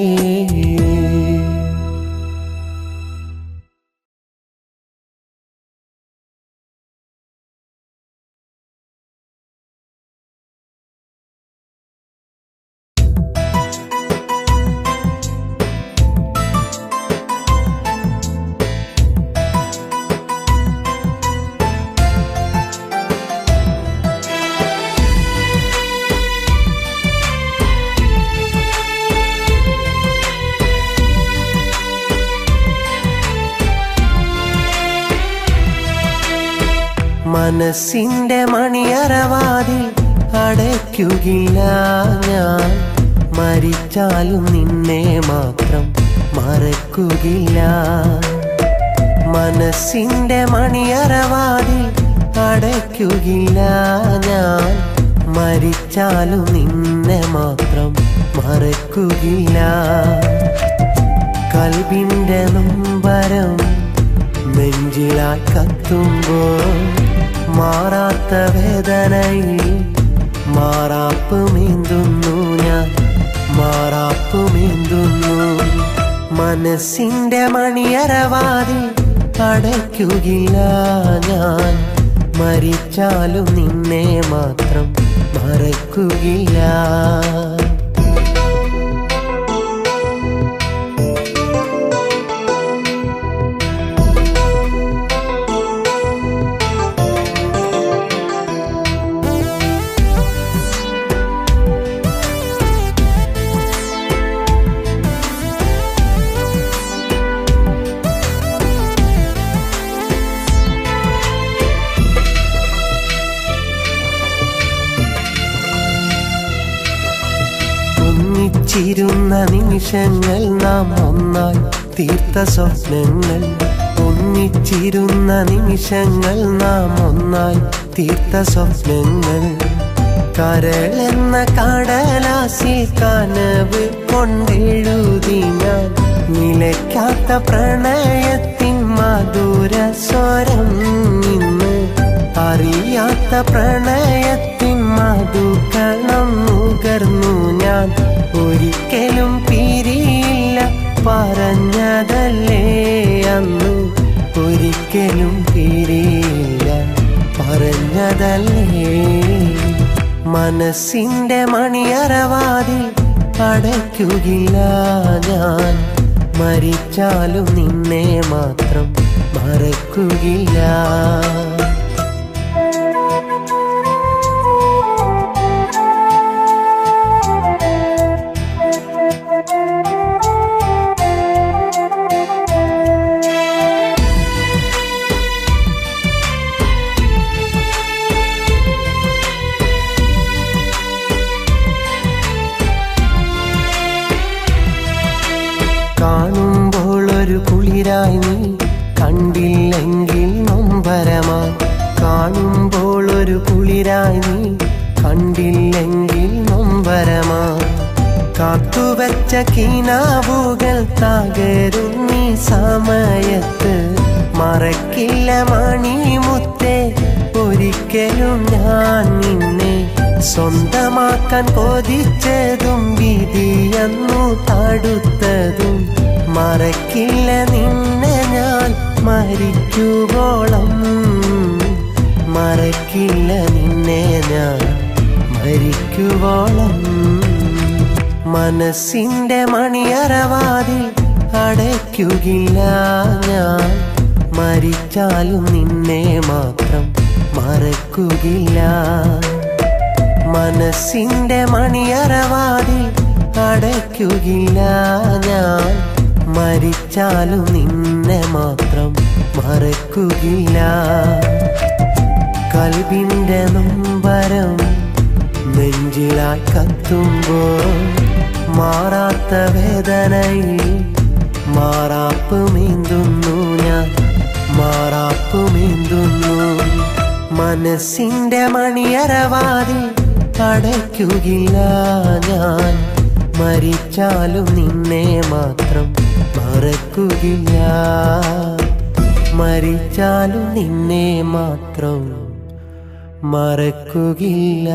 മനസ്സിന്റെ മണിയറവാതിൽ അടയ്ക്കുകയില്ല ഞാൻ. മരിച്ചാലും നിന്നെ മാത്രം മറക്കുകയില്ല. മനസ്സിന്റെ മണിയറവാതിൽ അടയ്ക്കുകയില്ല ഞാൻ. മരിച്ചാലും നിന്നെ മാത്രം മറക്കുകയില്ല. കൽബിന്റെ നൊമ്പരം നെഞ്ചിലായി കത്തുമ്പോൾ മാറാത്ത വേദനയിൽ മാറാപ്പ് മീന്തുന്നു ഞാൻ, മാറാപ്പ് മീന്തുന്നു. മനസ്സിന്റെ മണിയറവാതിൽ അടയ്ക്കുകയില്ല ഞാൻ. മരിച്ചാലും നിന്നെ മാത്രം മറക്കുകയില്ല. ഒന്നിച്ചിരുന്ന നിമിഷങ്ങൾ നാം ഒന്നായി തീർത്ത സ്വപ്നങ്ങൾ. ഒന്നിച്ചിരുന്ന നിമിഷങ്ങൾ നാം ഒന്നായി തീർത്ത സ്വപ്നങ്ങൾ. കരളെന്ന കടലാസിൽ കനവ് കൊണ്ടെഴുതി ഞാൻ. നിലയ്ക്കാത്ത പ്രണയത്തിൻ മധുര സ്വരം ഇന്ന്. അറിയാത്ത പ്രണയത്തിൻ മധുകണം നുകർന്നു ഞാൻ. ഒരിക്കലും പിരിയില്ല പറഞ്ഞതല്ലേ അന്ന്. ഒരിക്കലും പിരിയില്ല പറഞ്ഞതല്ലേ. മനസ്സിന്റെ മണിയറവാതിൽ അടയ്ക്കുകയില്ല ഞാൻ. മരിച്ചാലും നിന്നെ മാത്രം മറക്കുകയില്ല. കാണുമ്പോൾ ഒരു കുളിരായി നീ, കണ്ടില്ലെങ്കിൽ നൊമ്പരമായി. കാണുമ്പോൾ ഒരു കുളിരായി നീ, കണ്ടില്ലെങ്കിൽ നൊമ്പരമായി. കാത്തുവച്ച കിനാവുകൾ തകരുന്നീ സമയത്ത്. മറക്കില്ല മണിമുത്തേ ഒരിക്കലും ഞാൻ നിന്നെ. സ്വന്തമാക്കാൻ കൊതിച്ചതും വിധിയെന്നു തടുത്തതും. മറക്കില്ല നിന്നെ ഞാൻ മരിക്കുവോളം. മറക്കില്ല നിന്നെ ഞാൻ മരിക്കുവോളം. മനസ്സിന്റെ മണിയറവാതിൽ അടയ്ക്കുകയില്ല ഞാൻ. മരിച്ചാലും നിന്നെ മാത്രം മറക്കുകയില്ല. മനസ്സിന്റെ മണിയറവാതിൽ അടയ്ക്കുകയില്ല ഞാൻ. മരിച്ചാലും നിന്നെ മാത്രം മറക്കുകയില്ല. കൽബിന്റെ നൊമ്പരം നെഞ്ചിലായി കത്തുമ്പോൾ മാറാത്ത വേദനയിൽ മാറാപ്പ് മീന്തുന്നു ഞാൻ, മാറാപ്പ് മീന്തുന്നു. മനസ്സിന്റെ മണിയറവാതിൽ അടയ്ക്കുകയില്ല ഞാൻ. മരിച്ചാലും നിന്നെ മാത്രം മറക്കുകയില്ല. മരിച്ചാലും നിന്നെ മാത്രം മറക്കുകയില്ല.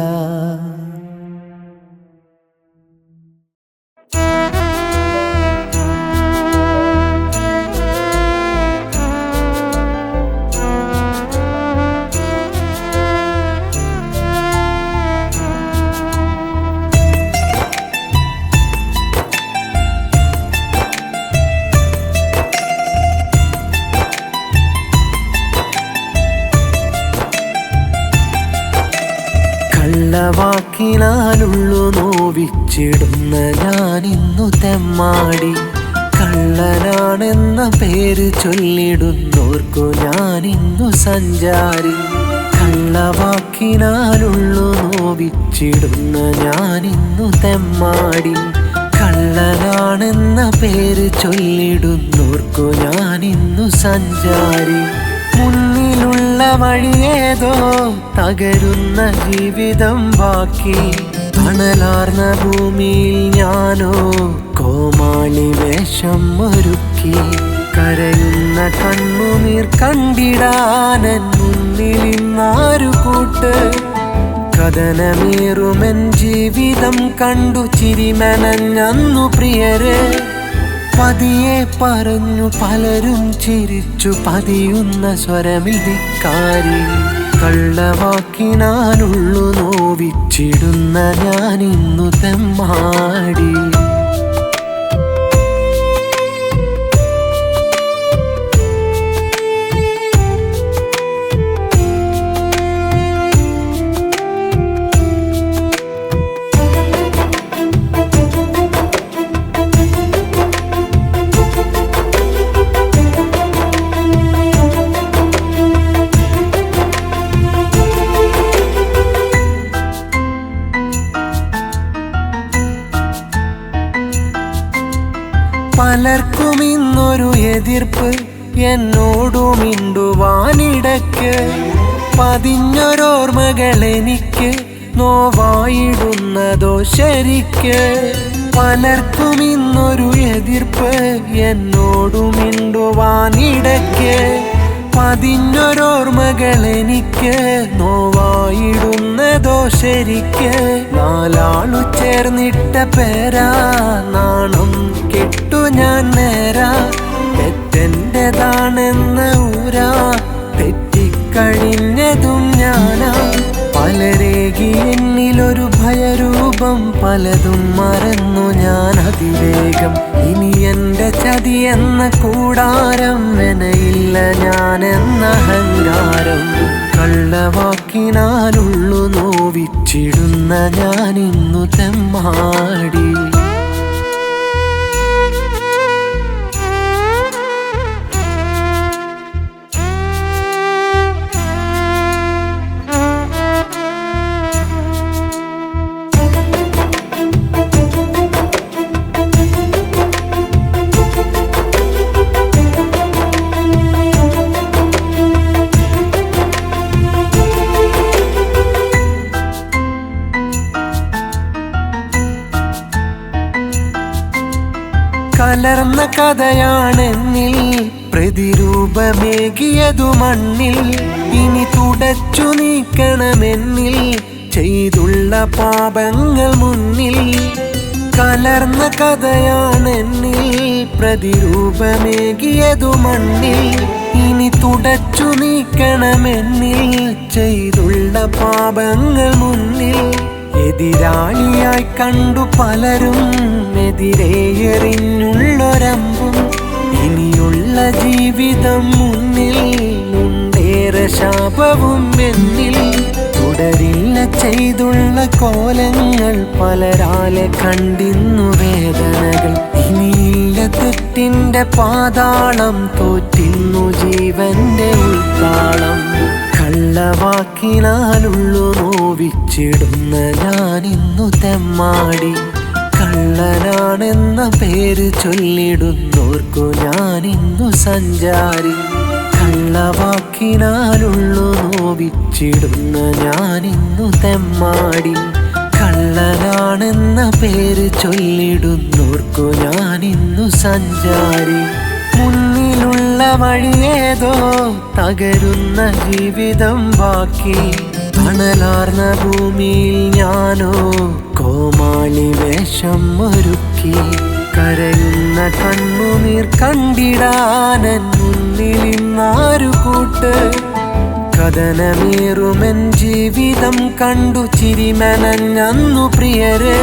വാക്കിനാലുള്ളു നോവിച്ചിടുന്ന ഞാനിന്നു തെമ്മാടി. കള്ളനാണെന്ന പേര് ചൊല്ലിടുന്നോർക്കു ഞാനിന്നു സഞ്ചാരി. കള്ളവാക്കിനാലുള്ളു നോവിച്ചിടുന്ന ഞാനിന്നു തെമ്മാടി. കള്ളനാണെന്ന പേര് ചൊല്ലിടുന്നോർക്കു ഞാനിന്നു സഞ്ചാരി. മുന്നിലുള്ള വഴിയേതോ തകരുന്ന ജീവിതം ബാക്കി. തണലാർന്ന ഭൂമിയിൽ ഞാനോ കോമാളി വേഷം ഒരുക്കി. കരയുന്ന കണ്ണുനീർ കണ്ടിടാനൻ മുന്നിലിന്നാരു കൂട്ട്. കഥനമേറുമെൻ ജീവിതം കണ്ടു ചിരിമനഞ്ഞന്നു പ്രിയരെ. പതിയെ പറഞ്ഞു പലരും ചിരിച്ചു പതിയുന്ന സ്വരമിതിക്കാരി. കള്ളവാക്കിനാലുള്ളു നോവിച്ചിടുന്ന ഞാനിന്നു തെമ്മാടി. പലർക്കും ഇന്നൊരു എതിർപ്പ് എന്നോടു മിണ്ടുവാനിടയ്ക്ക്. പതിഞ്ഞൊരോർമ്മകൾ എനിക്ക് നോവായിടുന്നതോ ശരിക്ക്. പലർക്കും ഇന്നൊരു എതിർപ്പ് എന്നോടു മിണ്ടുവാനിടയ്ക്ക്. പതിഞ്ഞൊരോർമ്മകൾ എനിക്ക് നോവായിടുന്നതോ ശരിക്ക്. നാലാളു ചേർന്നിട്ട പേരാ നാണം കെട്ടു ഞാൻ നേരാ. തെറ്റെൻ്റെതാണെന്ന ഊരാ തെറ്റിക്കഴിഞ്ഞതും ഞാനാ. പലരേകി എന്നിലൊരു ഭയരൂപം പലതും മറന്നു ഞാൻ അതിവേഗം. ഇനി എൻ്റെ ചതി എന്ന കൂടാരം മെനയില്ല ഞാനെന്ന അഹങ്കാരം. കള്ളവാക്കിനാലുള്ളു നോവിച്ചിടുന്ന ഞാനിന്നു തെമ്മാടി. കലർന്ന കഥയാണെന്നിൽ പ്രതിരൂപമേകിയതു മണ്ണിൽ. ഇനി തുടച്ചു നീക്കണമെന്നിൽ ചെയ്തുള്ള പാപങ്ങൾ മുന്നിൽ. കലർന്ന കഥയാണെന്നിൽ പ്രതിരൂപമേകിയതു മണ്ണിൽ. ഇനി തുടച്ചു നീക്കണമെന്നിൽ ചെയ്തുള്ള പാപങ്ങൾ മുന്നിൽ. എതിരാളിയായി കണ്ടു പലരും എതിരെ എറിഞ്ഞുള്ളൊരമ്പും. ഇനിയുള്ള ജീവിതം മുന്നിൽ ഉണ്ടേറെ ശാപവും എന്നിൽ. തുടരില്ല ചെയ്തുള്ള കോലങ്ങൾ പലരാലെ കണ്ടിന്നു വേദനകൾ. ഇനിയില്ല തെറ്റിന്റെ പാതാളം തോറ്റിന്നു ജീവന്റെ ഉൾത്താളം. കള്ളവാക്കിനാലുള്ളു നോവിച്ചിടുന്ന ഞാനിന്നു തെമ്മാടി. കള്ളനാണെന്ന പേര് ചൊല്ലിടുന്നോർക്കു ഞാനിന്നു സഞ്ചാരി. കള്ളവാക്കിനാലുള്ളു നോവിച്ചിടുന്ന ഞാനിന്നു തെമ്മാടി. കള്ളനാണെന്ന പേര് ചൊല്ലിടുന്നോർക്കു ഞാനിന്നു സഞ്ചാരി. മുന്നിലുള്ള വഴിയേതോ തകരുന്ന ജീവിതം ബാക്കി. തണലാർന്ന ഭൂമിയിൽ ഞാനോ കോമാളി വേഷം ഒരുക്കി. കരയുന്ന കണ്ണുനീർ കണ്ടിടാനൻ മുന്നിലിന്നാരു കൂട്ട്. കഥനമേറുമെൻ ജീവിതം കണ്ടു ചിരിമനഞ്ഞന്നു പ്രിയരെ.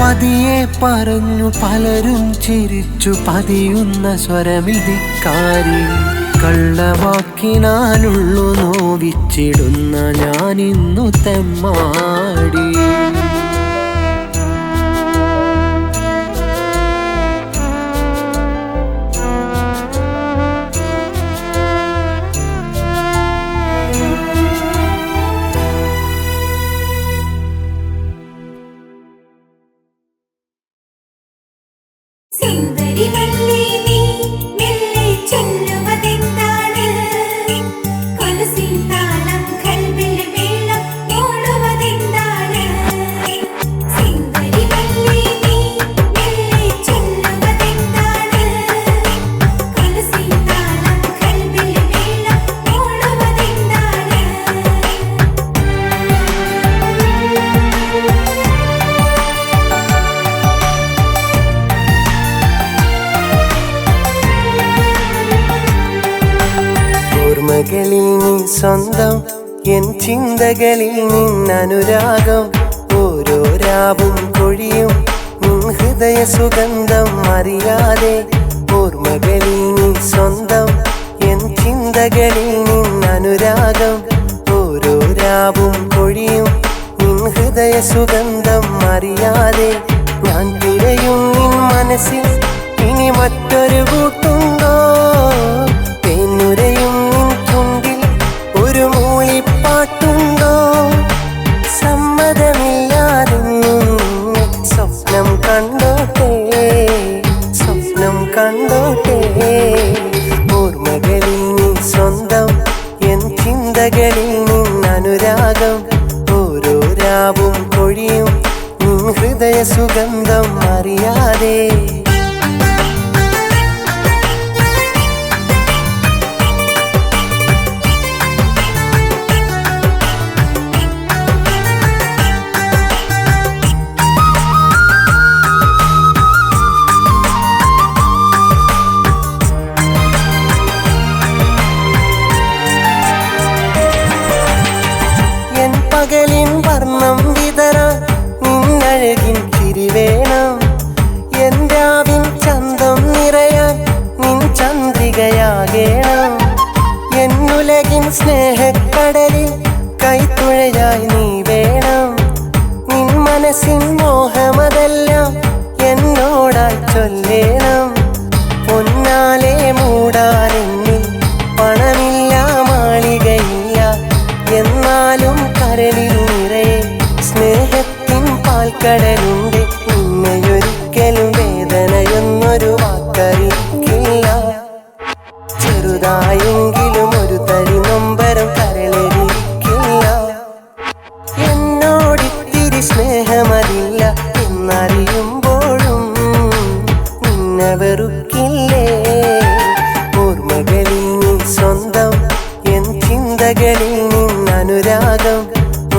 പതിയെ പറഞ്ഞു പലരും ചിരിച്ചു പതിയുന്ന സ്വരമിതിക്കാരി. കള്ളവാക്കിനാലുള്ളു നോവിച്ചിടുന്ന ഞാനിന്നു തെമ്മാടി. ഓർമ്മകളിൽ നീ സ്വന്തം എൻ ചിന്തകളിൽ നിന്നനുരാഗം ഓരോ രാവും കൊഴിയും നിൻ ഹൃദയ സുഗന്ധം അറിയാതെ ഓർമ്മകളിൽ നീ സ്വന്തം എൻ ചിന്തകളിൽ നിന്നനുരാഗം ഓരോ രാവും കൊഴിയും നിൻ ഹൃദയ സുഗന്ധം അറിയാതെ ഞാൻ തിരയും നിൻ മനസ്സിൽ ഇനി മറ്റൊരു കൂട്ടുണ്ടോ തേനുരയും നിൻ ചുണ്ടിൽ ഒരു മൂളിപ്പാട്ടുണ്ടോ സമ്മതമില്ലാതെന്നും സ്വപ്നം കണ്ടോട്ടെ സ്വപ്നം കണ്ടോട്ടെ ഓർമ്മകളിൽ നീ സ്വന്തം എൻ ചിന്തകളിൽ നിന്നനുരാഗം ഓരോ രാവും കൊഴിയും നിൻ ഹൃദയ സുഗന്ധം അറിയാതെ പകലിൻ വർണ്ണം വിതറാൻ നിന്നഴകിൻ ചിരി വേണം എൻ രാവിൻ ചന്തം നിറയാൻ നിൻ ചന്ദ്രികയാകേണം എന്നുലകിൻ സ്നേഹക്കടലിൽ കൈത്തുഴയായി നീ വേണം നിൻ മനസ്സിൻ മോഹമതെല്ലാം എന്നോടായി ചൊല്ലേണം പൊന്നാലെ മൂടാനെന്നിൽ പണമില്ല മാളികയില്ല എന്നാലും കരളിൽ നിറയെ സ്നേഹത്തിൻ പാൽക്കടലുണ്ട് നിന്നെയൊരിക്കലും വേദനയൊന്നൊരു വാക്കറിയിക്കില്ല ചെറുതായെങ്കിലും ഒരു തരി നൊമ്പരം കരളിരിക്കില്ല എന്നോടിത്തിരി സ്നേഹമതില്ല എന്നറിയുമ്പോഴും നിന്നെ വെറുക്കില്ലേ ഓർമ്മകളിൽ നീ സ്വന്തം എൻ ചിന്തകളിൽ നിന്നനുരാഗം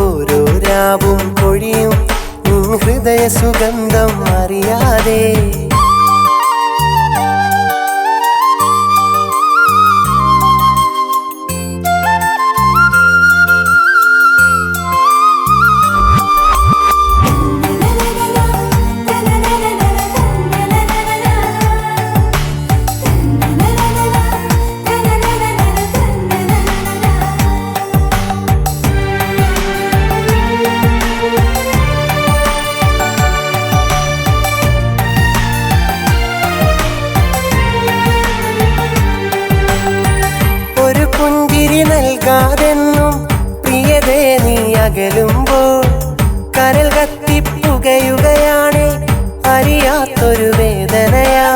ഓരോ രാവും കൊഴിയും നിൻ ഹൃദയ സുഗന്ധം അറിയാതെ നൽകാതെന്നും പ്രിയതേ നീ അകലുമ്പോൾ കരൽ കത്തിപ്പുകയുകയാണ് അറിയാത്തൊരു വേദനയാ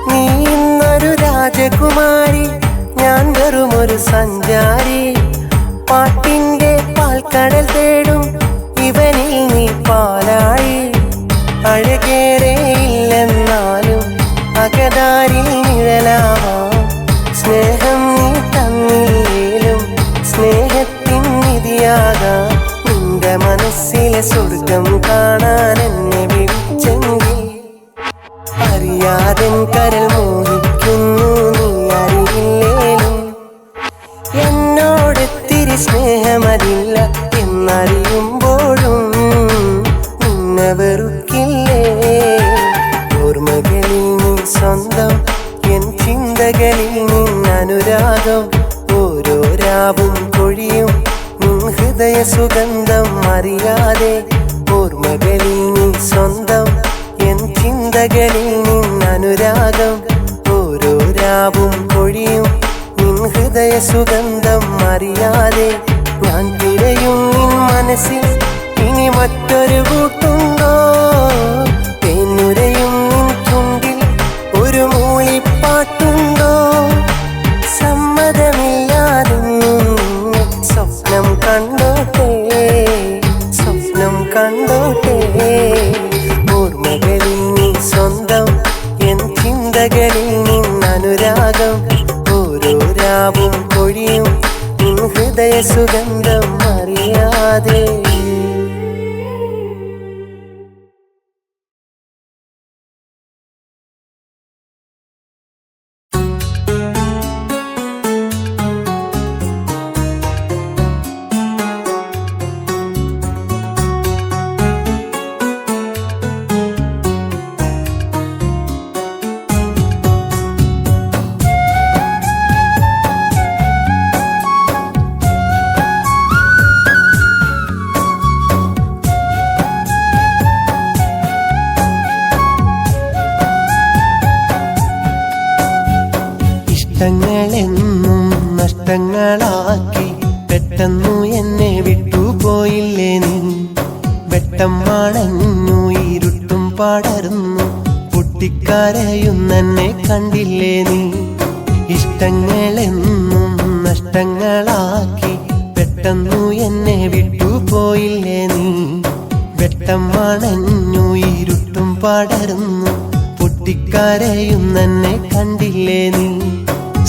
നീ ഇന്നൊരു രാജകുമാരി ഞാൻ വെറുമൊരു സഞ്ചാരി പാട്ടിന്റെ പാൽക്കടൽ തേടും ഇവനിൽ നീ പാലാഴി അഴകേറെ ഇല്ലെന്നാലും അകതാരിൽ നിഴലാവാം സ്നേഹം നീ തന്നില്ലേലും സ്നേഹത്തിൻ നിധിയാകാം നിന്റെ മനസ്സിലെ സ്വർഗം കാണാൻ എന്നെ വിളിച്ചെങ്കിൽ അറിയാതെ കരൾ മോഹിക്കുന്നു നീ അറിയില്ലേലും എന്നോടൊത്തിരി സ്നേഹമതില്ല എന്നറിയുമ്പോഴും നിന്നെ വെറുക്കില്ലേ ഓർമ്മകളിൽ നീ സ്വന്തം എൻ ചിന്തകളിൽ നിന്നനുരാഗം ഓരോ രാവും കൊഴിയും നിൻ ഹൃദയ സുഗന്ധം അറിയാതെ ഓർമ്മകളിൽ നീ സ്വന്തം എൻ ചിന്തകളിൽ നിന്നനുരാഗം ഓരോ രാവും കൊഴിയും നിൻ ഹൃദയ സുഗന്ധം അറിയാതെ ഞാൻ തിരയും നിൻ മനസ്സിൽ ഇനി മറ്റൊരു കൂട്ടുണ്ടോ തേനുരയും നിൻ ചുണ്ടിൽ ഇഷ്ടങ്ങളെന്നും നഷ്ടങ്ങളാക്കി പെട്ടെന്നു എന്നെ വിട്ടുപോയില്ലേ നീ. വെട്ടം മണഞ്ഞു ഇരുട്ടും പടർന്നു പൊട്ടിക്കരയുന്നെന്നെ കണ്ടില്ലേ നീ. ഇഷ്ടങ്ങളെന്നും നഷ്ടങ്ങളാക്കി പെട്ടെന്നു എന്നെ വിട്ടുപോയില്ലേ നീ. വെട്ടം മണഞ്ഞു ഇരുട്ടും പടർന്നു പൊട്ടിക്കരയുന്നെന്നെ കണ്ടില്ലേ നീ.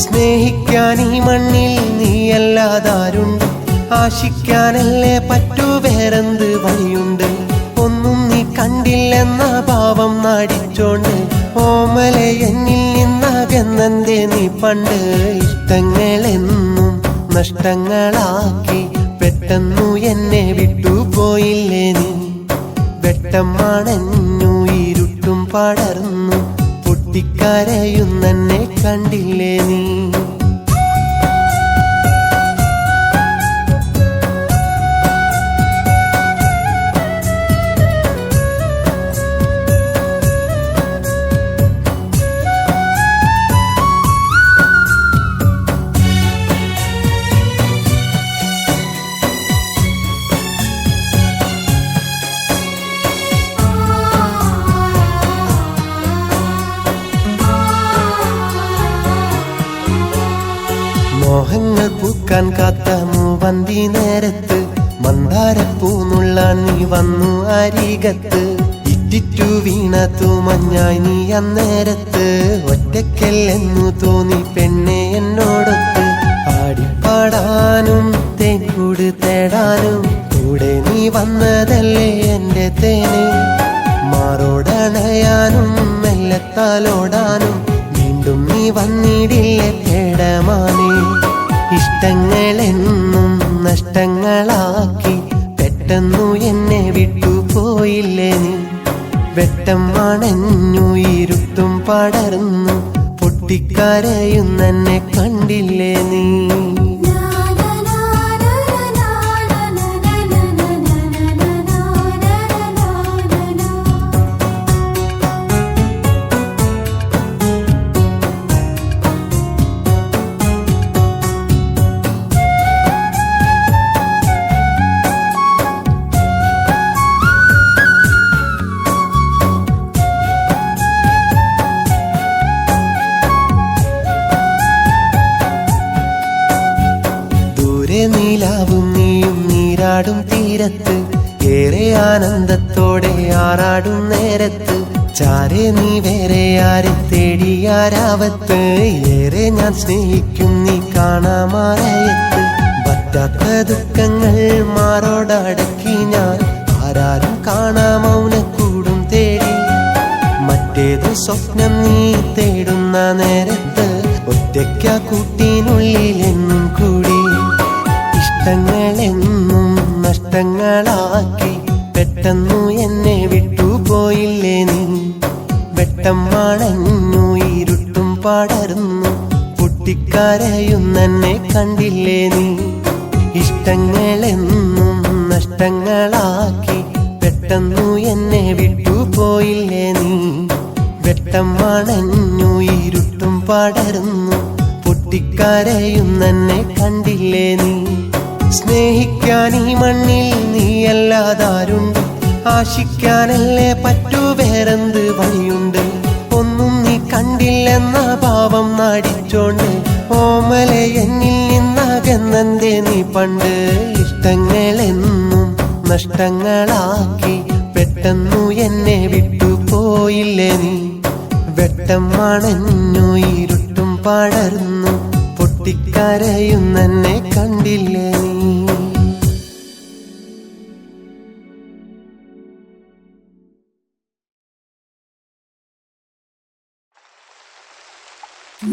സ്നേഹിക്കാൻ ഈ മണ്ണിൽ നീയല്ലാതാരുണ്ട്, ആശിക്കാനല്ലേ പറ്റൂ വേറെന്ത് വഴിയുണ്ട്. ഒന്നും നീ കണ്ടില്ലെന്ന ഭാവം നാടിച്ചോണ്ട് ഓമലെ എന്നിൽ നിന്നകന്നെന്തേ നീ പണ്ട്. ഇഷ്ടങ്ങളെന്നും നഷ്ടങ്ങളാക്കി പെട്ടെന്നു എന്നെ വിട്ടുപോയില്ലേ നീ. വെട്ടം മണഞ്ഞു ഇരുട്ടും പടർന്നു പൊട്ടിക്കരയുന്നെന്നെ കണ്ടില്ലേ നീ. മോഹങ്ങൾ പൂക്കാൻ കാത്ത മൂവന്തി നേരത്ത് മന്ദാരപ്പൂന്നുള്ളാൻ നീ വന്നു അരികത്ത്. ഇറ്റിറ്റു വീണത്തു മഞ്ഞായി നീ അന്നേരത്ത്. ഒറ്റയ്ക്കല്ലെന്നു തോന്നി പെണ്ണെ എന്നോടൊത്ത്. ആടിപ്പാടാനും തേൻകൂട് തേടാനും കൂടെ നീ വന്നതല്ലേ എന്റെ തേന്. മാറോടണയാനും മെല്ലത്താലോടാനും വീണ്ടും നീ വന്നിടില്ലേ തേടമാനേ. ഇഷ്ടങ്ങളെന്നും നഷ്ടങ്ങളാക്കി പെട്ടെന്നു എന്നെ വിട്ടുപോയില്ലേ നീ. വെട്ടം മണഞ്ഞു ഇരുട്ടും പടർന്നു പൊട്ടിക്കരയുന്നെന്നെ കണ്ടില്ലേ നീ. നീലാവും നീയും നീരാടും തീരത്ത് ഏറെ ആനന്ദത്തോടെ ആറാടും നേരത്ത്. ചാരെ നീ വേറെ ആരെ തേടിയാരാവത്ത്. ഏറെ ഞാൻ സ്നേഹിക്കും നീ കാണാമാറയത്ത്. പറ്റാത്ത ദുഃഖങ്ങൾ മാറോടടക്കി ഞാൻ ആരാരും കാണാ മൗനക്കൂടും തേടി. മറ്റേതു സ്വപ്നം നീ തേടുന്ന നേരത്ത് ഒറ്റയ്ക്ക കൂട്ടിനുള്ളിൽ എന്നും കൂടി. ഇഷ്ടങ്ങളെന്നും നഷ്ടങ്ങളാക്കി പെട്ടെന്നു എന്നെ വിട്ടുപോയില്ലേ നീ. വെട്ടം മണഞ്ഞു ഇരുട്ടും പടർന്നു പൊട്ടിക്കരയുന്നെന്നെ കണ്ടില്ലേ നീ. ഇഷ്ടങ്ങളെന്നും നഷ്ടങ്ങളാക്കി പെട്ടെന്നു എന്നെ വിട്ടുപോയില്ലേ നീ. വെട്ടം മണഞ്ഞു ഇരുട്ടും പടർന്നു പൊട്ടിക്കരയുന്നെന്നെ കണ്ടില്ലേ നീ. സ്നേഹിക്കാൻ ഈ മണ്ണിൽ നീയല്ലാതാരുണ്ട്, ആശിക്കാനല്ലേ പറ്റൂ വേറെന്ത് വഴിയുണ്ട്. ഒന്നും നീ കണ്ടില്ലെന്ന ഭാവം നാടിച്ചോണ്ട് ഓമലെ എന്നിൽ നിന്നകന്നെന്തേ നീ പണ്ട്. ഇഷ്ടങ്ങളെന്നും നഷ്ടങ്ങളാക്കി പെട്ടെന്നു എന്നെ വിട്ടുപോയില്ലേ നീ. വെട്ടം മണഞ്ഞു ഇരുട്ടും പടർന്നു പൊട്ടിക്കരയുന്നെന്നെ കണ്ടില്ലേ നീ.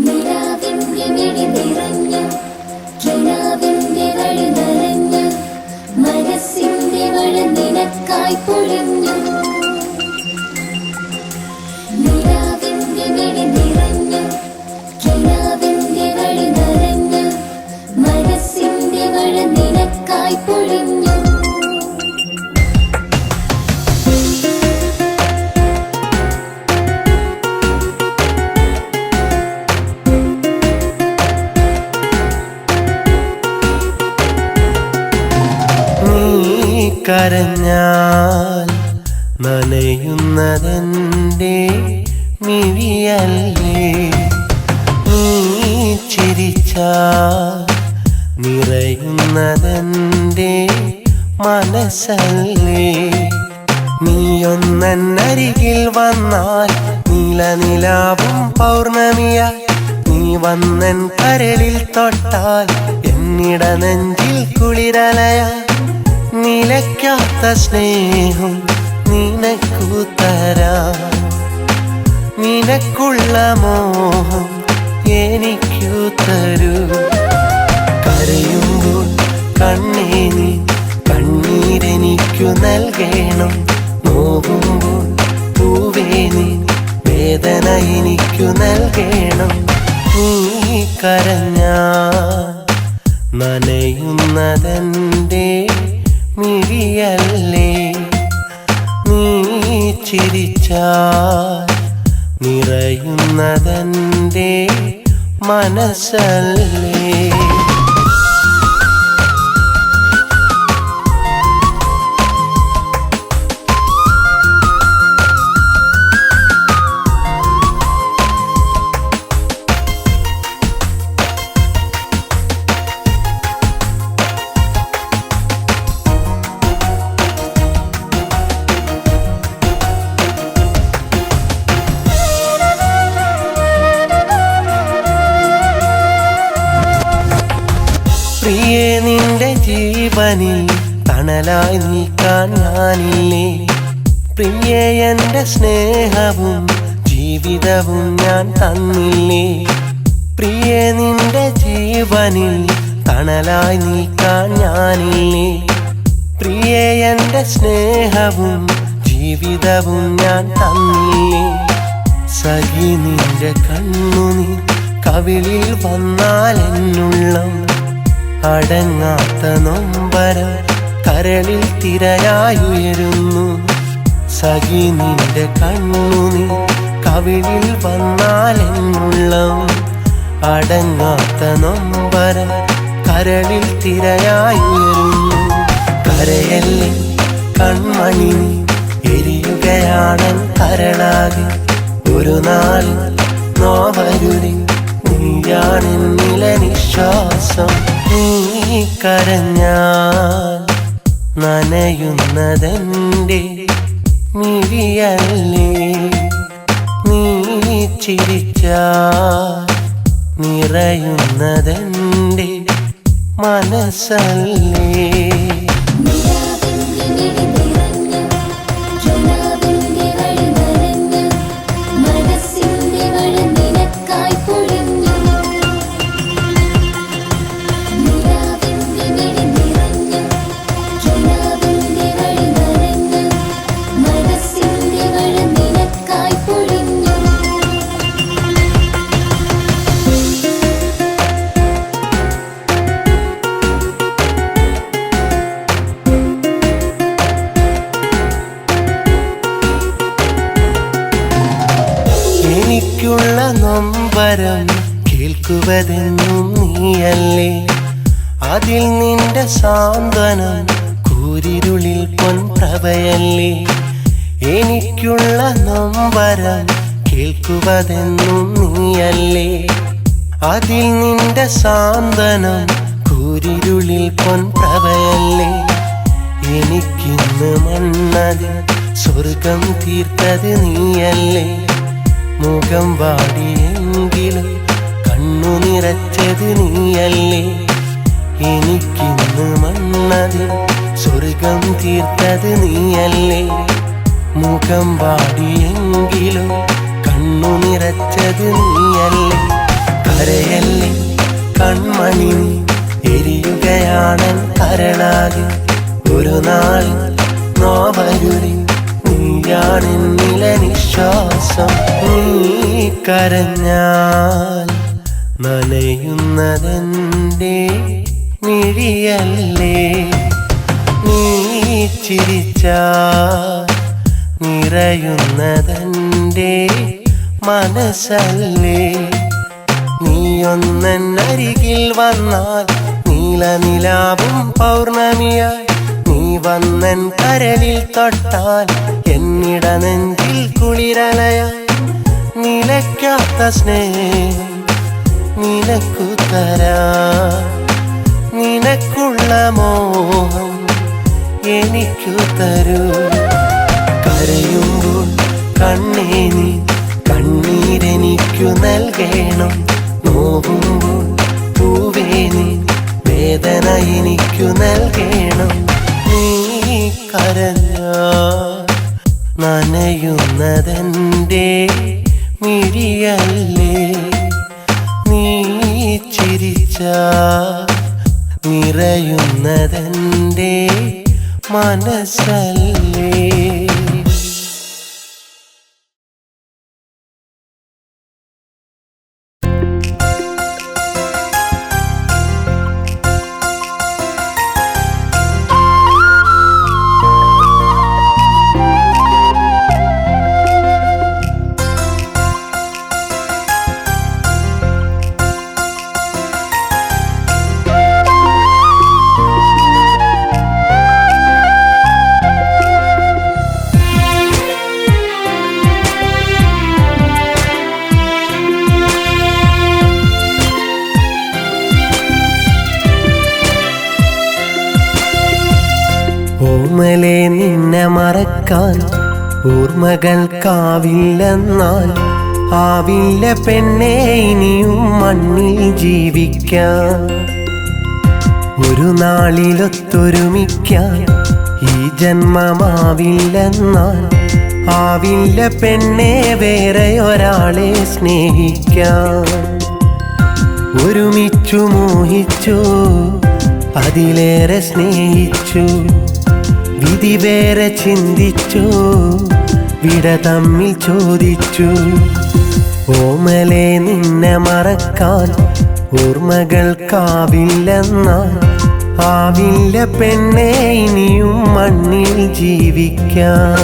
നിലാവിന്റെ മിഴി നിറഞ്ഞു കിനാവിന്റെ വഴി നിറഞ്ഞു മനസ്സിന്റെ മഴ നിനക്കായി പൊഴിഞ്ഞു. നിലാവിന്റെ മിഴി നിറഞ്ഞു കിനാവിന്റെ വഴി നിറഞ്ഞു മനസ്സിന്റെ മഴ നിനക്കായി പൊഴിഞ്ഞു. നനയുന്നതെൻ്റെ മിഴിയല്ലേ നീ ചിരിച്ചാൽ നിറയുന്നതെൻ്റെ മനസ്സല്ലേ നീയൊന്നരികിൽ വന്നാൽ നീലനിലാവും പൗർണമിയായി നീ വന്നൻ കരളിൽ തൊട്ടാൽ എന്നിട നെഞ്ചിൽ കുളിരലയാ നിലയ്ക്കാത്ത സ്നേഹം നിനക്കു തരാം നിനക്കുള്ള മോഹം എനിക്കു തരൂ കരയുമ്പോൾ കണ്ണേ നീ കണ്ണീരെനിക്കു നൽകണം നോവുമ്പോൾ പൂവേ നീ വേദന എനിക്കു നൽകണം നീ കരഞ്ഞാൽ നനയുന്നതെൻ്റെ മിഴിയല്ലേ നീ ചിരിച്ചാൽ നിറയുന്നതെൻ്റെ മനസ്സല്ലേ പ്രിയേ നിന്റെ ജീവനിൽ തണലായി നിൽക്കാൻ ഞാനില്ലേ പ്രിയേ എൻ്റെ സ്നേഹവും ജീവിതവും ഞാൻ തന്നില്ലേ പ്രിയേ നിന്റെ ജീവനിൽ തണലായി നിൽക്കാൻ ഞാനില്ലേ പ്രിയേ എൻ്റെ സ്നേഹവും ജീവിതവും ഞാൻ തന്നില്ലേ സഖി നിന്റെ കണ്ണുനീർ കവിളിൽ വന്നാൽ എന്നുള്ളം അടങ്ങാത്ത നൊമ്പരം കരളിൽ തിരയായുയരുന്നു സഖി നിന്റെ കണ്ണുനീർ കവിളിൽ വന്നാൽ എന്നുള്ളം അടങ്ങാത്ത നൊമ്പരം കരളിൽ തിരയായുയരുന്നു കരയല്ലേ കൺമണി എരിയുകയാണൻ കരളാകെ ഒരു നാൾ നോവരുതി നീയാണെന്നില നിശ്വാസം നീ കരഞ്ഞാൽ നനയുന്നതെൻ്റെ മിഴിയല്ലേ നീ ചിരിച്ചാൽ നിറയുന്നതെൻ്റെ മനസ്സല്ലേ എനിക്കുള്ള നൊമ്പരം കേൾക്കുവതെന്നും നീയല്ലേ അതിൽ നിന്റെ സാന്ത്വനം കൂരിരുളിൽ പൊൻപ്രഭയല്ലേ എനിക്കുള്ള നൊമ്പരം കേൾക്കുവതെന്നും നീയല്ലേ അതിൽ നിന്റെ സാന്ത്വനം കൂരിരുളിൽ പൊൻപ്രഭയല്ലേ എനിക്കിന്ന് മണ്ണത് സ്വർഗം തീർത്തത് നീയല്ലേ മുഖം വാടിയെങ്കിലും കണ്ണു നിറച്ചത് നീയല്ലേ എനിക്കിന്ന് മണ്ണതിൽ സ്വർഗം തീർത്തത് നീയല്ലേ മുഖം വാടിയെങ്കിലും കണ്ണു നിറച്ചത് നീയല്ലേ കരയല്ലേ കൺമണി എരിയുകയാണൻ കരളാകെ ഒരു നാൾ നോവരുതി നീയാണെന്നില നിശ്വാസം നീ കരഞ്ഞാൽ നനയുന്നതെൻ്റെ മിഴിയല്ലേ നീ ചിരിച്ചാൽ നിറയുന്നതെൻ്റെ മനസ്സല്ലേ നീയൊന്നരികിൽ വന്നാൽ നീലനിലാവും പൗർണമിയായി നീ വന്നൻ കരളിൽ തൊട്ടാൽ എന്നിട നെഞ്ചിൽ കുളിരലയ നിലയ്ക്കാത്ത സ്നേഹം നിനക്കു തരാ നിനക്കുള്ള മോഹം എനിക്കു തരൂ കരയുമ്പോൾ കണ്ണേ നീ കണ്ണീരെനിക്കു നൽകണം നോവുമ്പോൾ പൂവേ നീ വേദന എനിക്കു നൽകണം നീ കരഞ്ഞ നനയുന്നതെൻ്റെ മിഴിയല്ലേ നീ ചിരിച്ച നിറയുന്നതെൻ്റെ മനസ്സല്ലേ. ഓർമ്മലേ നിന്നെ മറക്കാൻ ഓർമ്മകൾക്കാവില്ലെന്നാൽ ആവില്ല പെണ്ണേ ഇനിയും മണ്ണിൽ ജീവിക്കാൻ ഒരു നാളിലൊത്തൊരുമിക്കാൻ ഈ ജന്മമാവില്ലെന്നാൽ ആവില്ല പെണ്ണേ വേറെ ഒരാളെ സ്നേഹിക്കാൻ ഒരുമിച്ചു മോഹിച്ചു അതിലേറെ സ്നേഹിച്ചു വിധി വേറെ ചിന്തിച്ചു വിട തമ്മിൽ ചോദിച്ചു ഓമലേ നിന്നെ മറക്കാൻ ഓർമ്മകൾക്കാവില്ലെന്നാൽ ആവില്ല പെണ്ണേ ഇനിയും മണ്ണിൽ ജീവിക്കാൻ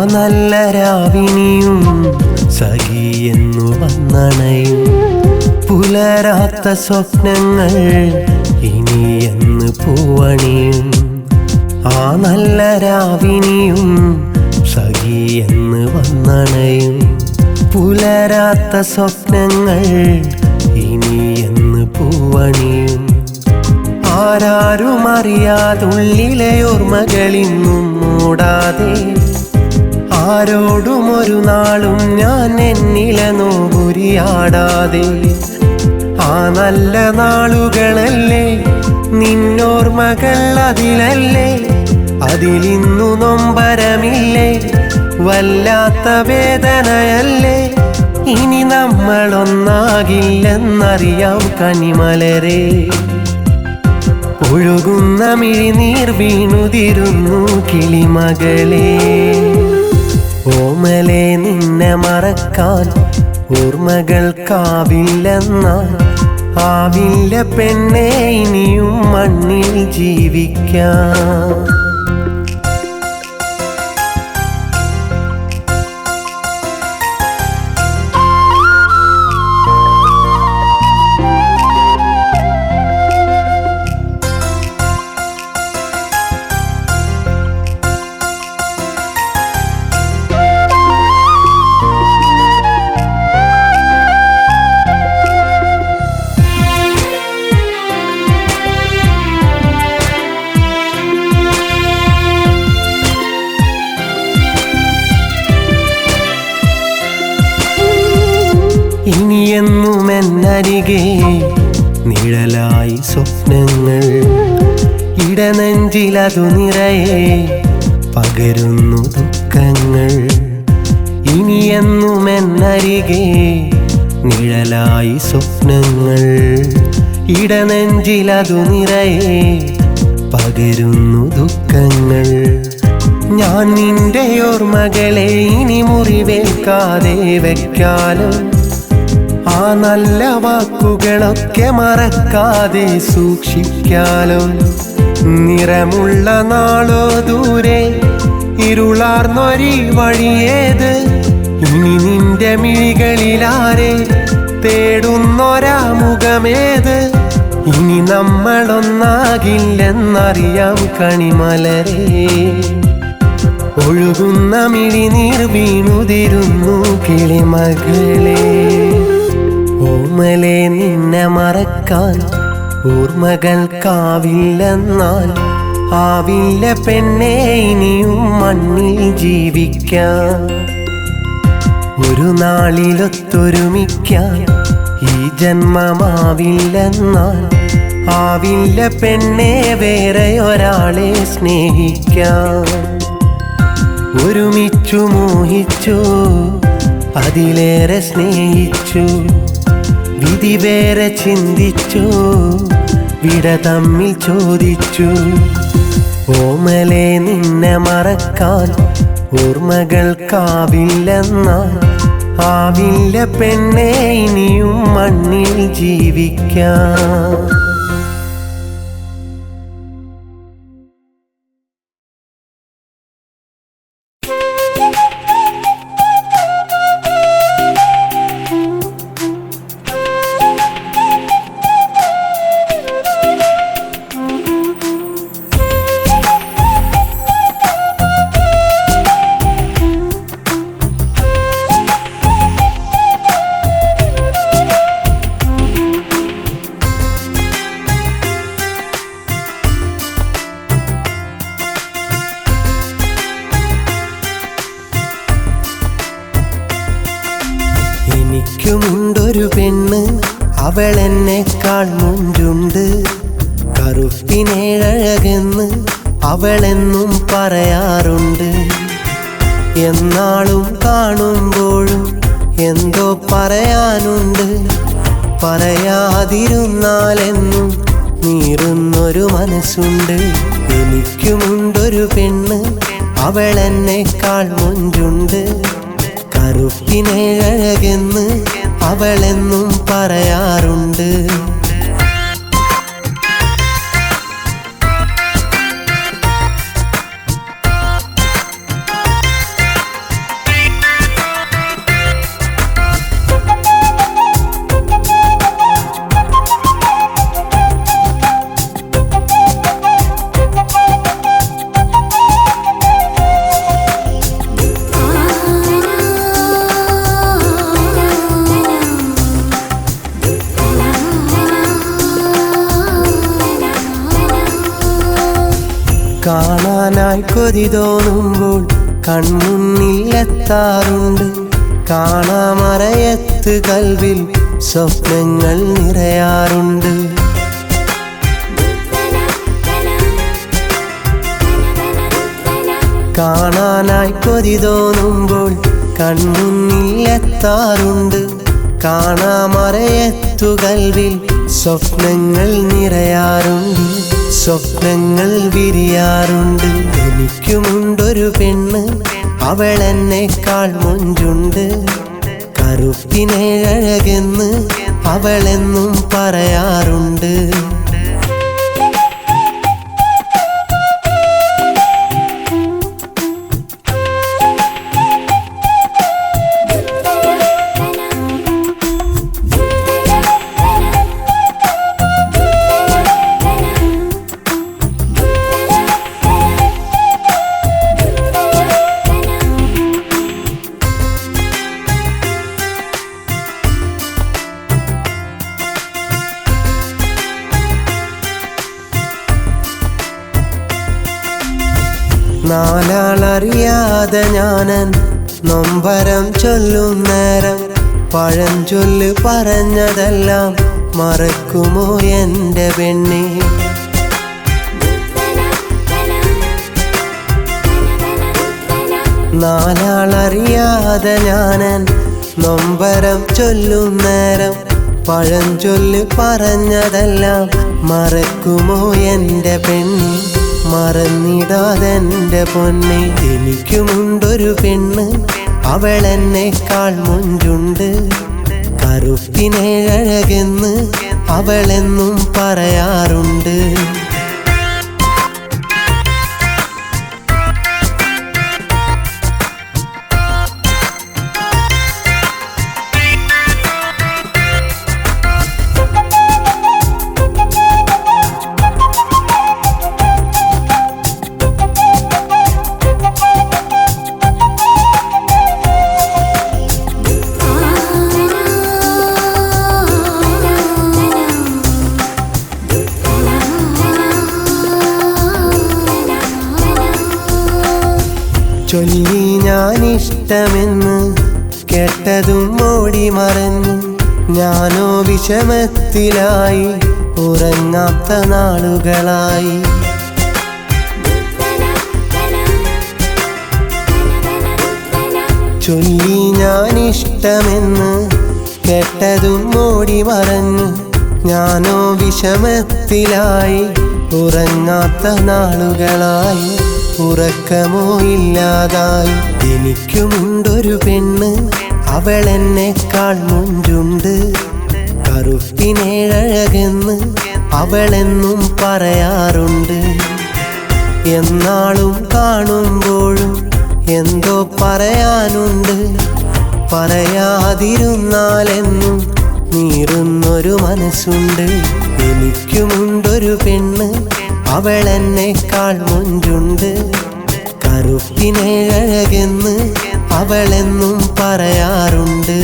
നല്ല രാവിനിയും സഖിയെന്നു വന്നണയും പുലരാത്ത സ്വപ്നങ്ങൾ ഇനിയെന്ന് പൂവണിയും ആ നല്ല രാവിനിയും സഖിയെന്ന് വന്നണയും പുലരാത്ത സ്വപ്നങ്ങൾ ഇനിയെന്ന് പൂവണിയും ആരാരും അറിയാതുള്ളിലെ ഓർമ്മകളിന്നും മൂടാതെ ആരോടും ഒരു നാളും ഞാൻ എന്നില നോവുരിയാടാതെ ആ നല്ല നാളുകളല്ലേ നിന്നോർമ്മകൾ അതിലല്ലേ അതിലിന്നു നൊമ്പരമില്ലേ വല്ലാത്ത വേദനയല്ലേ ഇനി നമ്മളൊന്നാകില്ലെന്നറിയാം കനിമലരെ ഒഴുകുന്ന മിഴിനീർ വീണുതിരുന്നു കിളിമകളെ ഓമലേ നിന്നെ മറക്കാൻ ഓർമ്മകൾക്കാവില്ലെന്നാൽ ആവില്ല പെണ്ണേ ഇനിയും മണ്ണിൽ ജീവിക്കാൻ ഇനിയെന്നും എന്നരികെ നിഴലായി സ്വപ്നങ്ങൾ ഇടനെഞ്ചിലതു നിറയെ പകരുന്നു ദുഃഖങ്ങൾ ഇനിയെന്നും എന്നരികെ നിഴലായി സ്വപ്നങ്ങൾ ഇടനെഞ്ചിലതു നിറയെ പകരുന്നു ദുഃഖങ്ങൾ. ഞാൻ നിന്റെ ഓർമ്മകളെ ഇനി മുറിവേൽക്കാതെ വെക്കാലോ, ആ നല്ല വാക്കുകളൊക്കെ മറക്കാതെ സൂക്ഷിക്കാലോ. നിറമുള്ള നാളോ ദൂരെ ഇരുളാർന്നൊരി വഴിയേത്, ഇനി നിന്റെ മിഴികളിലാരെ തേടുന്നൊരാ മുഖമേത്. ഇനി നമ്മളൊന്നാകില്ലെന്നറിയാം കണിമലരേ, ഒഴുകുന്ന മിഴിനീർ വീണുതിരുന്നു കിളിമകളെ. ഓമലെ നിന്നെ മറക്കാൻ ഓർമ്മകൾക്കാവില്ലെന്നാൽ ആവില്ല പെണ്ണെ ഇനിയും മണ്ണിൽ ജീവിക്കാൻ. ഒരു നാളിലൊത്തൊരുമിക്കാൻ ഈ ജന്മമാവില്ലെന്നാൽ ആവില്ല പെണ്ണെ വേറെ ഒരാളെ സ്നേഹിക്കാൻ. ഒരുമിച്ചു മോഹിച്ചു അതിലേറെ സ്നേഹിച്ചു, വിധി വേറെ ചിന്തിച്ചു, വിട തമ്മിൽ ചോദിച്ചു. ഓമലെ നിന്നെ മറക്കാൻ ഓർമ്മകൾക്കാവില്ലെന്നാൽ ആവില്ല പെണ്ണെ ഇനിയും മണ്ണിൽ ജീവിക്കാൻ. എനിക്കുമുണ്ടൊരു പെണ്ണ്, അവളെന്നെക്കാൾ മുഞ്ചുണ്ട്. കറുപ്പിനേഴഴകെന്ന് അവളെന്നും പറയാറുണ്ട്. എന്നാളും കാണുമ്പോഴും എന്തോ പറയാനുണ്ട്. പറയാതിരുന്നാലെന്നും നീറുന്നൊരു മനസ്സുണ്ട്. എനിക്കുമുണ്ടൊരു പെണ്ണ്, അവളെന്നെക്കാൾ മുഞ്ചുണ്ട്. കറുപ്പിനേഴകെന്ന് അവളെന്നും പറയാറുണ്ട്. കാണാനായി കൊതി തോന്നുമ്പോൾ കൺമുന്നിലെത്താറുണ്ട്. കാണാമറയത്ത് കൽവിൽ സ്വപ്നങ്ങൾ നിറയാറുണ്ട്. കാണാനായി കൊതി തോന്നുമ്പോൾ കൺമുന്നിലെത്താറുണ്ട്. കാണാമറയത്തു കൽവിൽ സ്വപ്നങ്ങൾ നിറയാറുണ്ട്. സ്വപ്നങ്ങൾ വിരിയാറുണ്ട്. എനിക്കുമുണ്ടൊരു പെണ്ണ്, അവളെന്നെക്കാൾ മുഞ്ചുണ്ട്. കറുപ്പിനേഴകെന്ന് അവളെന്നും പറയാറുണ്ട്. നാലാളറിയാതെ ഞാനൻ നൊമ്പരം ചൊല്ലും നേരം പഴഞ്ചൊല്ല് പറഞ്ഞതെല്ലാം മറക്കുമോ എൻ്റെ പെണ്ണേ? നാലാളറിയാതെ ഞാനൻ നൊമ്പരം ചൊല്ലും നേരം പഴഞ്ചൊല്ല് പറഞ്ഞതെല്ലാം മറക്കുമോ എൻ്റെ പെണ്ണ്, മറന്നിടാതെൻ്റെ പൊന്നെ. എനിക്കുമുണ്ടൊരു പെണ്ണ്, അവളെന്നേക്കാൾ മുഞ്ചുണ്ട്. കറുപ്പിനേഴകെന്ന് അവളെന്നും പറയാറുണ്ട്. ചൊല്ലി ഞാനിഷ്ടമെന്ന് കേട്ടതും ഓടി മറഞ്ഞു. ഞാനോ വിഷമത്തിലായി ഉറങ്ങാത്ത നാളുകളായി. ചൊല്ലി ഞാനിഷ്ടമെന്ന് കേട്ടതും ഓടി മറഞ്ഞു. ഞാനോ വിഷമത്തിലായി ഉറങ്ങാത്ത നാളുകളായി. ഉറക്കമോ ഇല്ലാതായി. എനിക്കുമുണ്ടൊരു പെണ്ണ്, അവളെന്നേക്കാൾ മുഞ്ചുണ്ട്. കറുപ്പിനേഴകെന്ന് അവളെന്നും പറയാറുണ്ട്. എന്നാളും കാണുമ്പോഴും എന്തോ പറയാനുണ്ട്. പറയാതിരുന്നാലെന്നും നീറുന്നൊരു മനസ്സുണ്ട്. എനിക്കുമുണ്ടൊരു പെണ്ണ്, അവളെന്നേക്കാൾ മുഞ്ചുണ്ട്. കറുപ്പിനേഴകെന്ന് അവളെന്നും പറയാറുണ്ട്.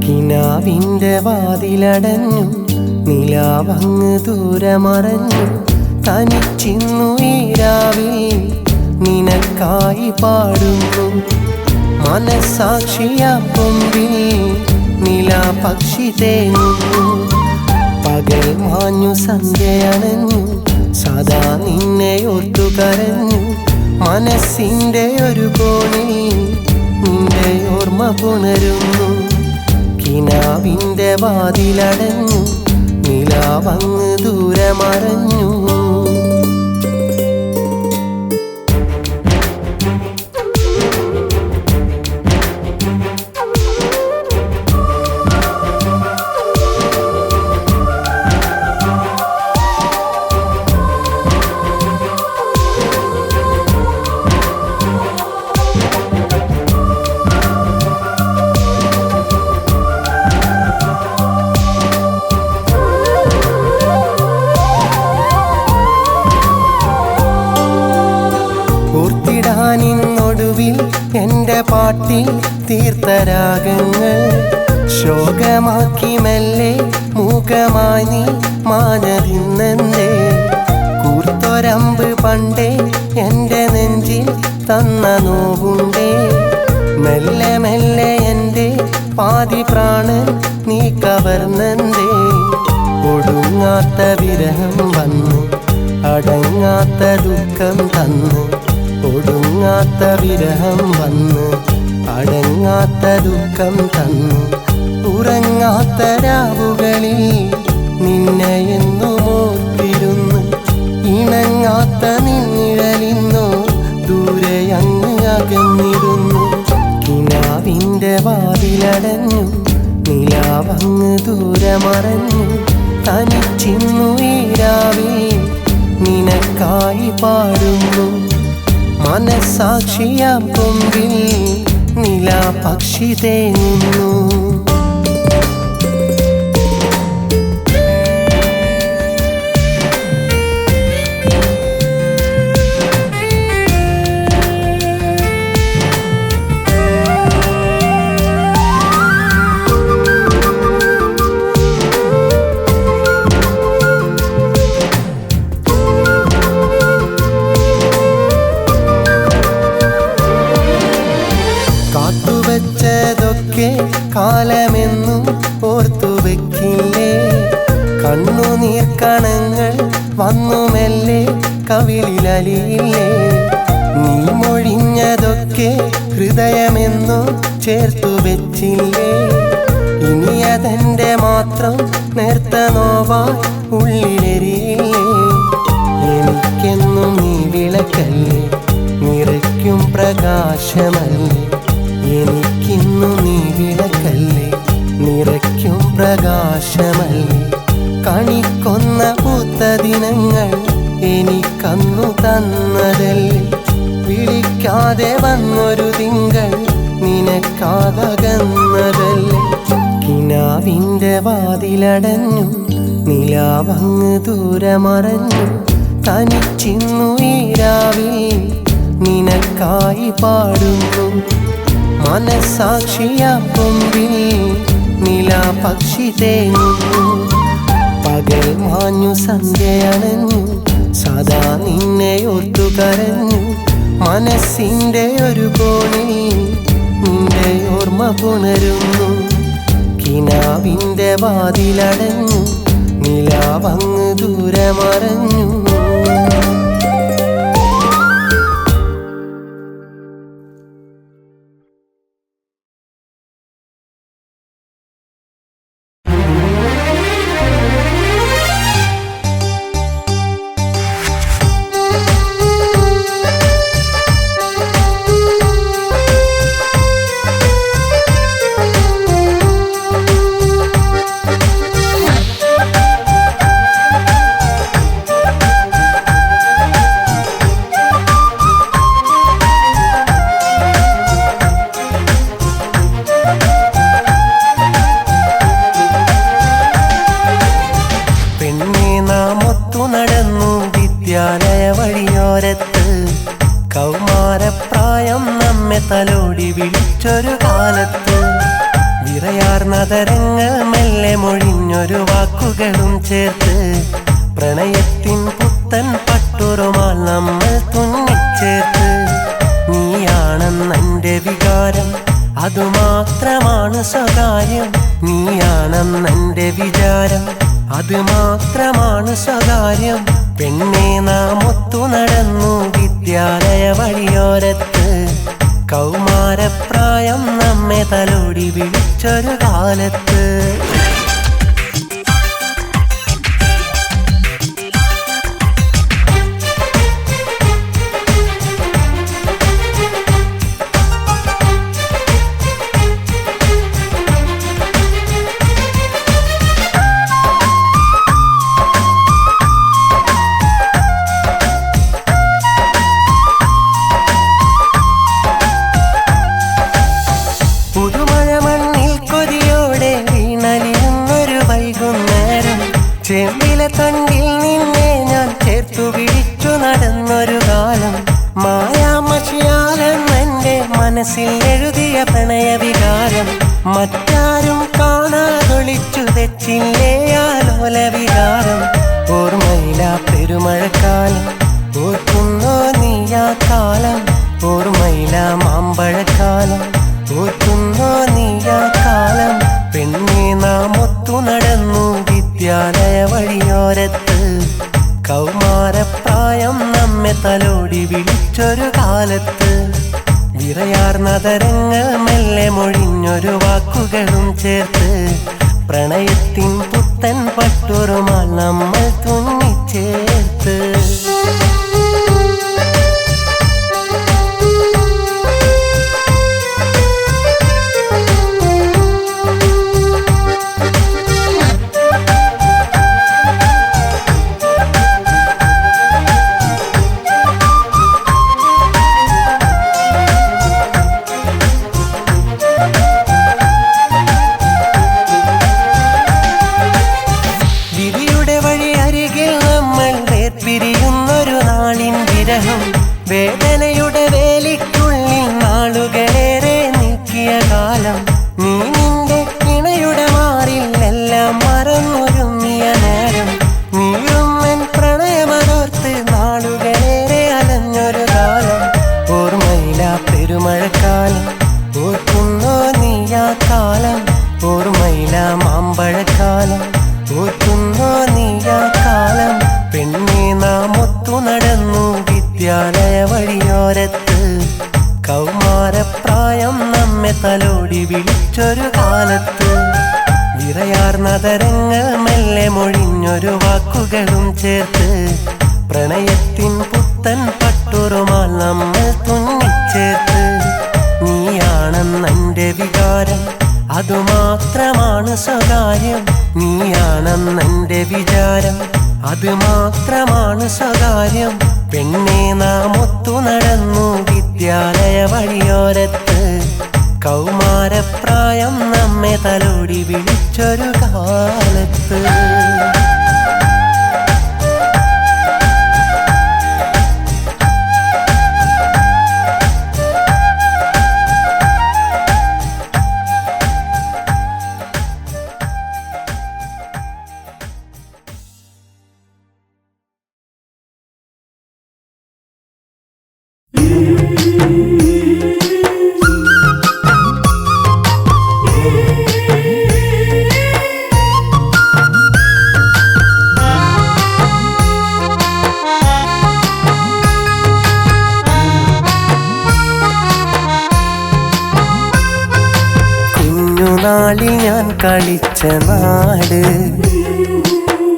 നിലാവിൻ്റെ വാതിലടഞ്ഞു, നിലാവങ്ങ് ദൂരെ മറഞ്ഞു. തനിച്ചിന്നു ഈ രാവിൽ നിനക്കായി പാടുന്നു. മനസാക്ഷിയാ കൊമ്പിൽ നിലാപക്ഷി തേങ്ങുന്നു. പകൽ മാഞ്ഞു സന്ധ്യയണഞ്ഞു, സദാ നിന്നെ ഓർത്തു കരഞ്ഞു. മനസ്സിൻ്റെ ഒരു കോണിൽ നിന്റെ ഓർമ്മ പുണരുന്നു. കിനാവിൻ്റെ വാതിലടഞ്ഞു, നിലാവങ്ങ് ദൂരെ മറഞ്ഞു. ിനൊടുവിൽ എൻ്റെ പാട്ടിൽ തീർത്ഥരാഗങ്ങൾ ശോകമാക്കി മെല്ലെ മൂകമായി നീ മാനതിന്നെന്തേ. കൂർത്തൊരമ്പ് പണ്ടേ എൻ്റെ നെഞ്ചിൽ തന്ന നോവുണ്ടേ. മെല്ലെ മെല്ലെ എൻ്റെ പാതി പ്രാണൻ നീ കവർന്നെന്തേ. ഒടുങ്ങാത്ത വിരഹം വന്നു, അടങ്ങാത്ത ദുഃഖം തന്നു. ഒടുങ്ങാത്ത വിരഹം വന്ന് അടങ്ങാത്ത ദുഃഖം തന്നു. ഉറങ്ങാത്ത രാവുകളിൽ നിന്നെ എന്നും ഓർത്തിരുന്നു. ഇണങ്ങാത്ത നിന്നിഴലിന്നോ ദൂരെ അങ്ങ് അകന്നിരുന്നു. കിനാവിൻ്റെ വാതിലടഞ്ഞു, നിലാവങ്ങ് ദൂരെ മറഞ്ഞു. തനിച്ചിന്നു ഈ രാവിൽ നിനക്കായി പാടുന്നു. മനസാക്ഷിയാം കൊമ്പിൽ നിലാപക്ഷി തേങ്ങുന്നു. കാത്തുവച്ചതൊക്കെ കാലമെന്നും ഓർത്തു വെക്കില്ലേ? കണ്ണുനീർക്കണങ്ങൾ വന്നുമെല്ലെ കവിളിലലിയില്ലേ? നീ മൊഴിഞ്ഞതൊക്കെ ഹൃദയമെന്നും ചേർത്തു വെച്ചില്ലേ? ഇനി അതെന്റെ മാത്രം നേർത്ത നോവായി ഉള്ളിലെരിയില്ലേ? എനിക്കെന്നും നീ വിളക്കല്ലേ, നിറയ്ക്കും പ്രകാശമല്ലേ? എനിക്കിന്നു നീ വിളക്കല്ലേ, നിറയ്ക്കും പ്രകാശമല്ലേ? കണിക്കൊന്ന പൂത്ത ദിനങ്ങൾ എനിക്കന്നു തന്നതല്ലേ? വിളിക്കാതെ വന്നൊരു തിങ്കൾ നിനക്കാകന്നതല്ലേ? കിനാവിൻ്റെ വാതിലടഞ്ഞു, നിലാവങ്ങ് ദൂരമറഞ്ഞു. തനിച്ചിന്നു ഈ രാവിൽ നിനക്കായി പാടുന്നു. മനസാക്ഷിയാം കൊമ്പിൽ നിലാപക്ഷി തേങ്ങുന്നു. പകൽ മാഞ്ഞു സന്ധ്യയണഞ്ഞു, സദാ നിന്നെ ഓർത്തു കരഞ്ഞു. മനസ്സിൻ്റെ ഒരു കോണിൽ നിന്റെ ഓർമ്മ പുണരുന്നു. കിനാവിൻ്റെ വാതിലടഞ്ഞു, നിലാവങ്ങ് ദൂരമറഞ്ഞു. വിദ്യാലയ വഴിയോരത്ത് കൗമാരപ്രായം നമ്മെ തലോടി വിളിച്ചൊരു കാലത്ത് വിറയാർന്നതരങ്ങൾ മെല്ലെ മൊഴിഞ്ഞൊരു വാക്കുകളും ചേർത്ത് പ്രണയത്തിൻ പുത്തൻ പട്ടുറുമാൽ നമ്മൾ തുന്നിച്ചേർത്ത്. നീയാണെന്നെൻ്റെ വികാരം, അതുമാത്രമാണ് സ്വകാര്യം. നീയാണെന്നെൻ്റെ വിചാരം, അത് മാത്രമാണ് സ്വകാര്യം. പെണ്ണെ നാം ഒത്തു നടന്നു വിദ്യാലയ വഴിയോരത്ത് കൗമാരപ്രായം നമ്മെ തലോടി വിളിച്ചൊരു കാലത്ത്. ചെമ്പിലെ തണ്ടിൽ നിന്നെ ഞാൻ ചേർത്തു പിടിച്ചു നടന്നൊരു കാലം. മായാമഷിയാലെന്നെൻ്റെ മനസ്സിൽ എഴുതിയ പ്രണയവികാരം മറ്റാരും കാണാതൊളിച്ചു തെച്ചില്ലേ ആലോല വികാരം. ഓർമ്മയിലാ പെരുമഴക്കാലം, ഓർക്കുന്നോ നീയാ കാലം. ഓർമ്മയിലാ മാമ്പഴക്കാലം, ഓർക്കുന്നോ നീയാ കാലം. പെണ്ണെ നാം ഒത്തു നടന്നു വിദ്യാലയ വഴിയോരത്ത് കൗമാരപ്രായം നമ്മെ തലോടി വിളിച്ചൊരു കാലത്ത് വിറയാർന്നതരങ്ങൾ മെല്ലെ മൊഴിഞ്ഞൊരു വാക്കുകളും ചേർത്ത് പ്രണയത്തിൻ പുത്തൻ പട്ടുറുമാൽ നമ്മൾ തുന്നിച്ചേർത്ത്. ഓർമ്മയില മാമ്പഴക്കാലം ഓർക്കുന്നോ നീയാ കാലം പെണ്ണെ നാം ഒത്തു നടന്നു വിദ്യാലയ വഴിയോരത്ത് കൗമാരപ്രായം നമ്മെ തലോടി വിളിച്ചൊരു കാലത്ത് വിറയാർന്ന തരങ്ങൾ മെല്ലെ മൊഴിഞ്ഞൊരു വാക്കുകളും ചേർത്ത് പ്രണയത്തിൻ പുത്തൻ പട്ടുറുമാൽ നമ്മൾ തുന്നിച്ചേർത്ത് നീയാണെന്നെൻ്റെ വികാരം അതുമാത്രമാണ് സ്വകാര്യം നീയാണെന്നെൻ്റെ വിചാരം അതുമാത്രമാണ് സ്വകാര്യം പെണ്ണെ നാം ഒത്തു നടന്നു വിദ്യാലയ വഴിയോരത്ത് കൗമാരപ്രായം നമ്മെ തലോടി വിളിച്ചൊരു കാലത്ത് കുഞ്ഞുനാളിൽ ഞാൻ കളിച്ച നാട്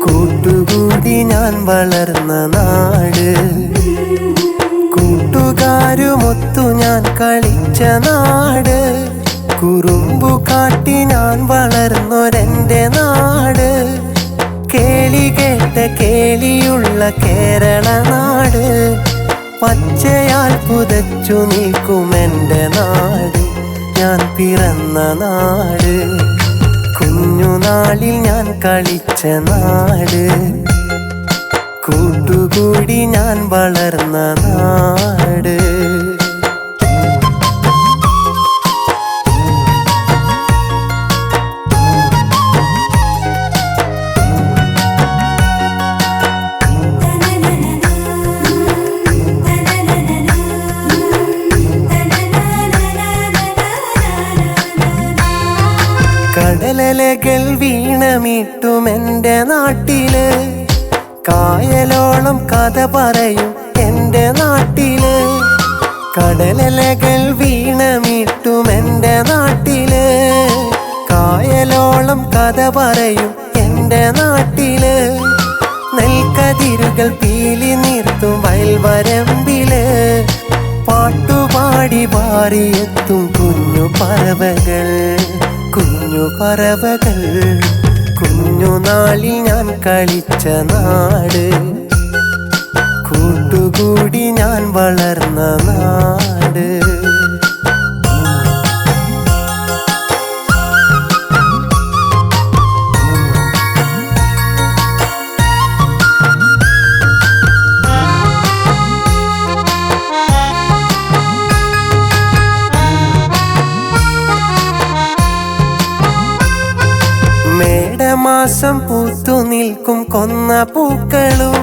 കൂട്ടുകൂടി ഞാൻ വളർന്ന നാട് കൂട്ടുകാരുമൊത്തു ഞാൻ കളിച്ച നാട് കുറുമ്പു കാട്ടി ഞാൻ വളർന്നൊരെൻ്റെ നാട് കേളി കേട്ട കേളിയുള്ള കേരള നാട് പച്ചയാൽ പുതച്ചു നിൽക്കുമെൻ്റെ നാട് ഞാൻ പിറന്ന നാട് കുഞ്ഞുനാളിൽ ഞാൻ കളിച്ച നാട് കൂട്ടുകൂടി ഞാൻ വളർന്ന നാട് കടലലകൾ വീണമീട്ടുമെൻ്റെ നാട്ടില് കായലോളം കഥ പറയും എൻ്റെ നാട്ടില് കടലലകൾ വീണമീട്ടുമെൻ്റെ നാട്ടില് കായലോളം കഥ പറയും എൻ്റെ നാട്ടില് നെൽക്കതിരുകൾ പീലി നിർത്തും വയൽവരമ്പില് പാട്ടുപാടി പാറിയെത്തും കുഞ്ഞു പറവകൾ കുഞ്ഞു പറവകൾ കുഞ്ഞുനാളിൽ ഞാൻ കളിച്ച നാട് കൂട്ടുകൂടി ഞാൻ വളർന്ന നാട് മേടമാസം പൂത്തു നിൽക്കും കൊന്ന പൂക്കളും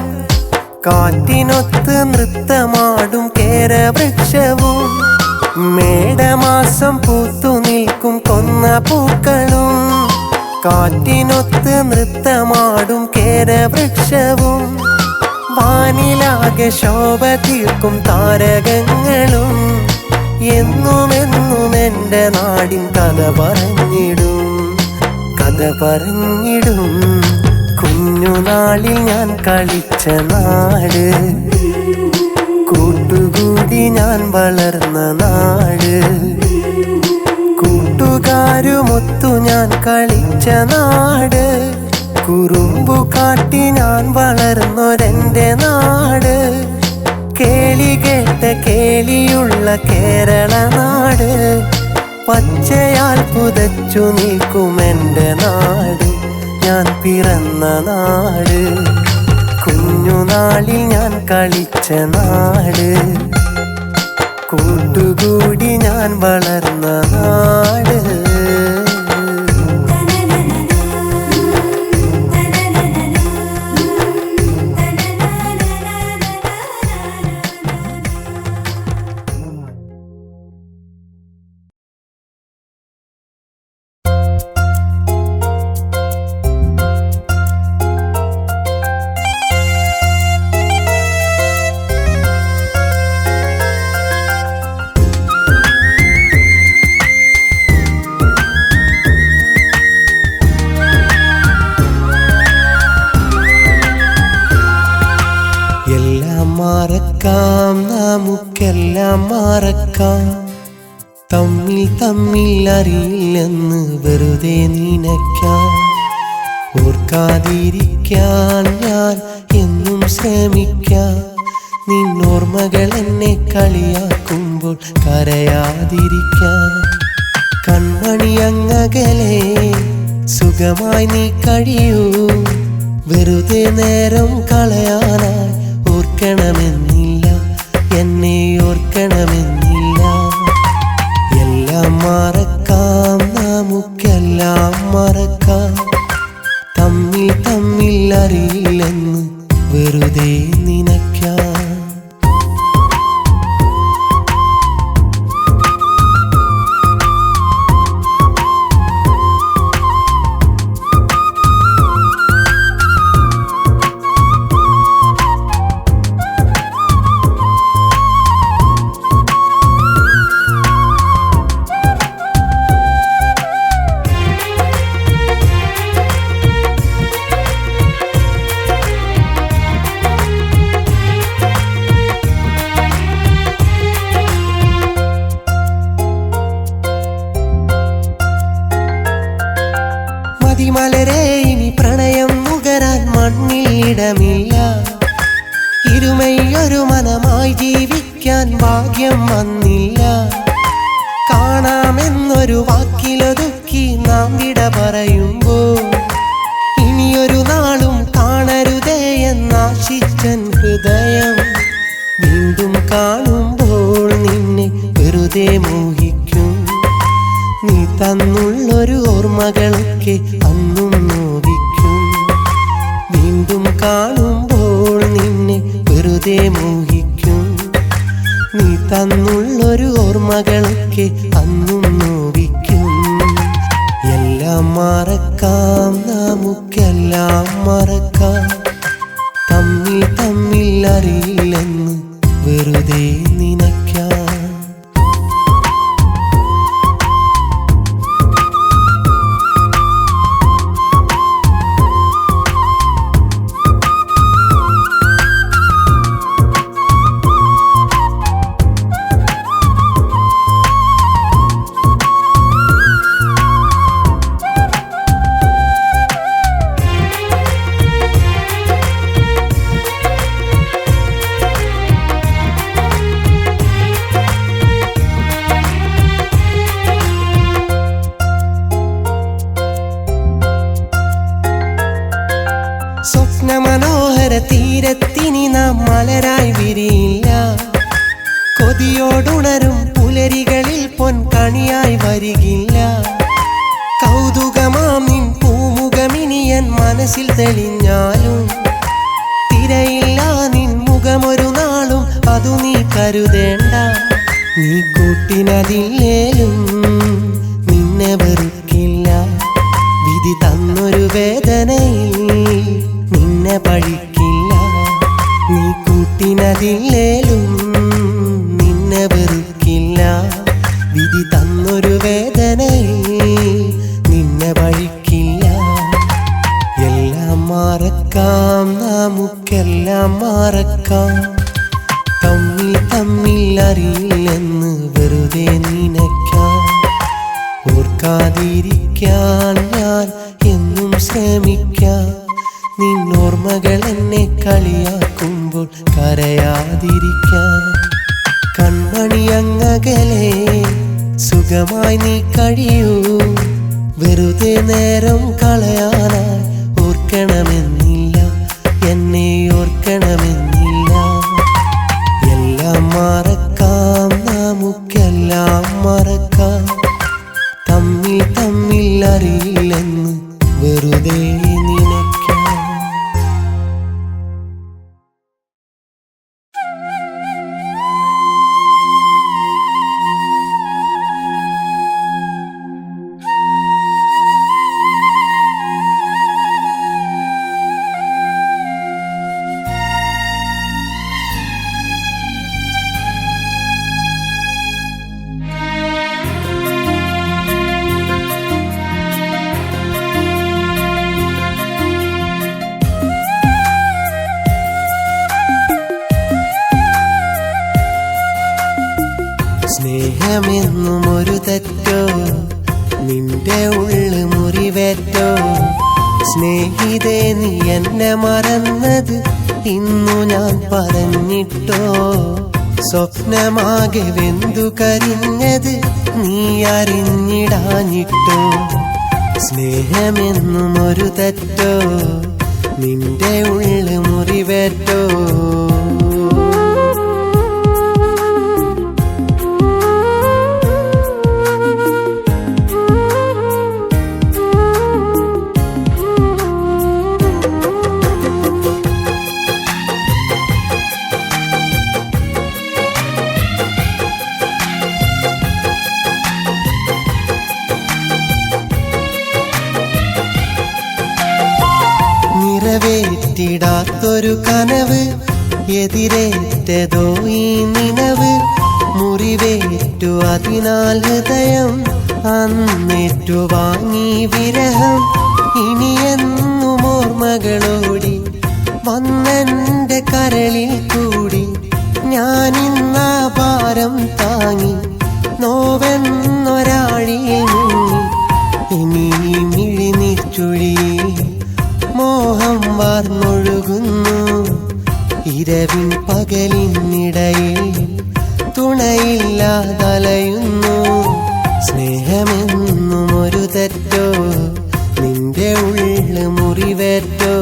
കാറ്റിനൊത്ത് നൃത്തമാടും കേരവൃക്ഷവും മേടമാസം പൂത്തു നിൽക്കും കൊന്ന പൂക്കളും കാറ്റിനൊത്ത് നൃത്തമാടും കേരവൃക്ഷവും വാനിലാകെ ശോഭ തീർക്കും താരകങ്ങളും എന്നുമെന്നും എൻ്റെ നാടിൻ കഥ പറഞ്ഞിടും കഥ പറഞ്ഞിടും കുഞ്ഞുനാളിൽ ഞാൻ കളിച്ച നാട് കൂട്ടുകൂടി ഞാൻ വളർന്ന നാട് കൂട്ടുകാരുമൊത്തു ഞാൻ കളിച്ച നാട് കുറുമ്പു കാട്ടി ഞാൻ വളർന്നൊരെൻ്റെ നാട് കേളി കേട്ട കേളിയുള്ള കേരള നാട് പച്ചയാൽ പുതച്ചു നിൽക്കുമെൻ്റെ നാട് ഞാൻ പിറന്ന നാട് കുഞ്ഞുനാളിൽ ഞാൻ കളിച്ച നാട് കൂട്ടുകൂടി ഞാൻ വളർന്ന നാട് മറക്കാം, നമുക്കെല്ലാം മറക്കാം. തമ്മിൽ അറിയില്ലെന്ന് വെറുതെ നിനയ്ക്കാം. ഓർക്കാതിരിക്കാൻ ഞാൻ എന്നും ശ്രമിക്കാം. നിന്നോർമ്മകൾ എന്നെ കളിയാക്കുമ്പോൾ കരയാതിരിക്കാൻ. കൺമണി അങ്ങകലെ സുഖമായി നീ കഴിയൂ. വെറുതെ നേരം കളയാനായി ഓർക്കണമെന്നില്ല, എന്നെ ഓർക്കണമെന്നില്ല. എല്ലാം മറക്കാം, നമുക്കെല്ലാം മറക്കാം. തമ്മിൽ അറിയില്ലെന്ന് വെറുതെ നിനയ്ക്കാം. മലരെ ഇനി പ്രണയം നുകരാൻ മണ്ണിലിടമില്ല. ഇരുമയൊരു മനമായി ജീവിക്കാൻ ഭാഗ്യം വന്നില്ല. കാണാമെന്നൊരു വാക്കിലൊതുക്കി നാം വിട പറയുമ്പോൾ ഇനിയൊരു നാളും കാണരുതേ എന്നാശിച്ചൻ ഹൃദയം. വീണ്ടും കാണുമ്പോൾ നിന്നെ വെറുതെ മോഹിക്കും. നീ തന്നുള്ളൊരു ഓർമ്മകളൊക്കെ അന്നും നോവിക്കും. വീണ്ടും കാണുമ്പോൾ നിന്നെ വെറുതെ മോഹിക്കും. നീ തന്നുള്ളൊരു ഓർമ്മകളൊക്കെ അന്നും നോവിക്കും. എല്ലാം മറക്കാം, നമുക്കെല്ലാം മറക്കാം. തമ്മിൽ അറിയില്ലെന്ന് വെറുതെ നിനയ്ക്കാം. സ്വപ്നമനോഹര തീരത്തിനി നാം മലരായി വിരിയില്ല. കൊതിയോടുണരും പുലരികളിൽ പൊൻകണിയായി വരികില്ല. കൗതുകമാം നിൻ പൂമുഖമിനിയൻ മനസ്സിൽ തെളിഞ്ഞാലും തിരയില്ല നിൻ മുഖമൊരു നാളും അതു നീ കരുതേണ്ട. നീ കൂട്ടിനതില്ലേലും നിന്നെ വെറുക്കില്ല. വിധി തന്നൊരു വേദനയിൽ നിന്നെ പഴിക്കില്ല. നീ കൂട്ടിനതില്ലേലും നിന്നെ വെറുക്കില്ല. വിധി തന്നൊരു വേദനയിൽ നിന്നെ പഴിക്കില്ല. എല്ലാം മറക്കാം, നമുക്കെല്ലാം മറക്കാം. തമ്മിൽ അറിയില്ലെന്ന് വെറുതെ നിനയ്ക്കാം. ഓർക്കാതിരിക്കാൻ ഞാൻ എന്നും ശ്രമിക്കാം. നിന്നോർമ്മകൾ എന്നെ കളിയാക്കുമ്പോൾ കരയാതിരിക്കാൻ. കൺമണി അങ്ങകലെ സുഖമായി നീ കഴിയൂ. വെറുതെ നേരം കളയാനായി ഓർക്കണമെന്നില്ല, എന്നെ ഓർക്കണമെന്നില്ല. എല്ലാം മറക്കാം, നമുക്കെല്ലാം മറക്കാം. തമ്മിൽ അറിയില്ലെന്ന് വെറുതെ നിനയ്ക്കാം. നിന്റെ ഉള്ളു മുറിവേറ്റോ സ്നേഹിതേ നീ എന്നെ മറന്നത് ഇന്നു ഞാൻ പറഞ്ഞിട്ടോ സ്വപ്നമാകെ വെന്തു കരിഞ്ഞത് നീ അറിഞ്ഞിടാഞ്ഞിട്ടോ സ്നേഹമെന്നും ഒരു തെറ്റോ നിന്റെ ഉള്ളു മുറിവേറ്റോ നിറവേറ്റിടാത്തൊരു കനവ് എതിരേറ്റതോ ഈ നിനവ് മുറിവേറ്റു അതിനാൽ ഹൃദയം അന്നേറ്റു വാങ്ങി വിരഹം ഇനിയെന്നും ഓർമ്മകളോടി വന്നെന്റെ കരളിൽ കൂടി ഞാനിന്നാ ഭാരം താങ്ങി നോവെന്നൊരാഴിയിൽ മുങ്ങി ഇനി മിഴിനിച്ചുഴി മോഹം വാർന്നൊഴുകുന്നു ഇരവിൻ പകലിനിടയിൽ തുണയില്ലാതലയുന്നു സ്നേഹമെന്നും ഒരു തെറ്റോ നിന്റെ ഉള്ളു മുറിവേറ്റോ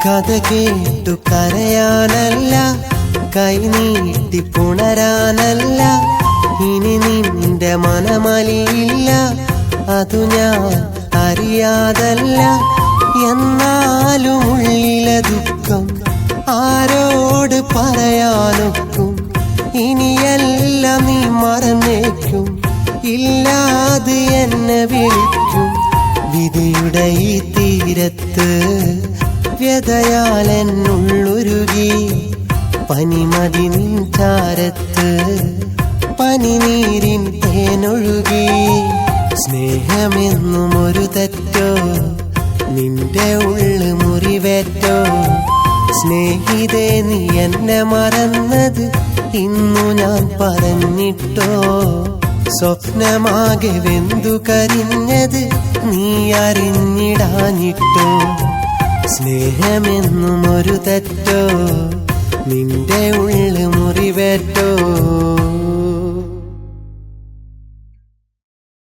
കഥ കേട്ടു കരയാനല്ല കൈനീട്ടി പുണരാനല്ല ഇനി നിന്റെ മനമലിയില്ല അതു ഞാൻ അറിയാതല്ല എന്നാലും ഉള്ളിലെ ദുഃഖം ആരോട് പറയാനൊക്കും ഇനിയെല്ലാം നീ മറന്നേക്കും ഇല്ലാതെ എന്നെ വിളിക്കും വിധിയുടെ ഈ തീരത്ത് വ്യതയാലെന്നുള്ളുരുകി പനിമതിൻ ചാരത്ത് പനിനീരിൻ തേനൊഴുകി സ്നേഹമെന്നും ഒരു തെറ്റോ നിന്റെ ഉള്ളു മുറിവേറ്റോ സ്നേഹിതേ നീ എന്നെ മറന്നത് ഇന്നു ഞാൻ പറഞ്ഞിട്ടോ സ്വപ്നമാകെ വെന്തു കരിഞ്ഞത് നീ അറിഞ്ഞിടാഞ്ഞിട്ടോ സ്നേഹമെന്നും ഒരു തെറ്റോ നിന്റെ ഉള്ളു മുറിവേറ്റോ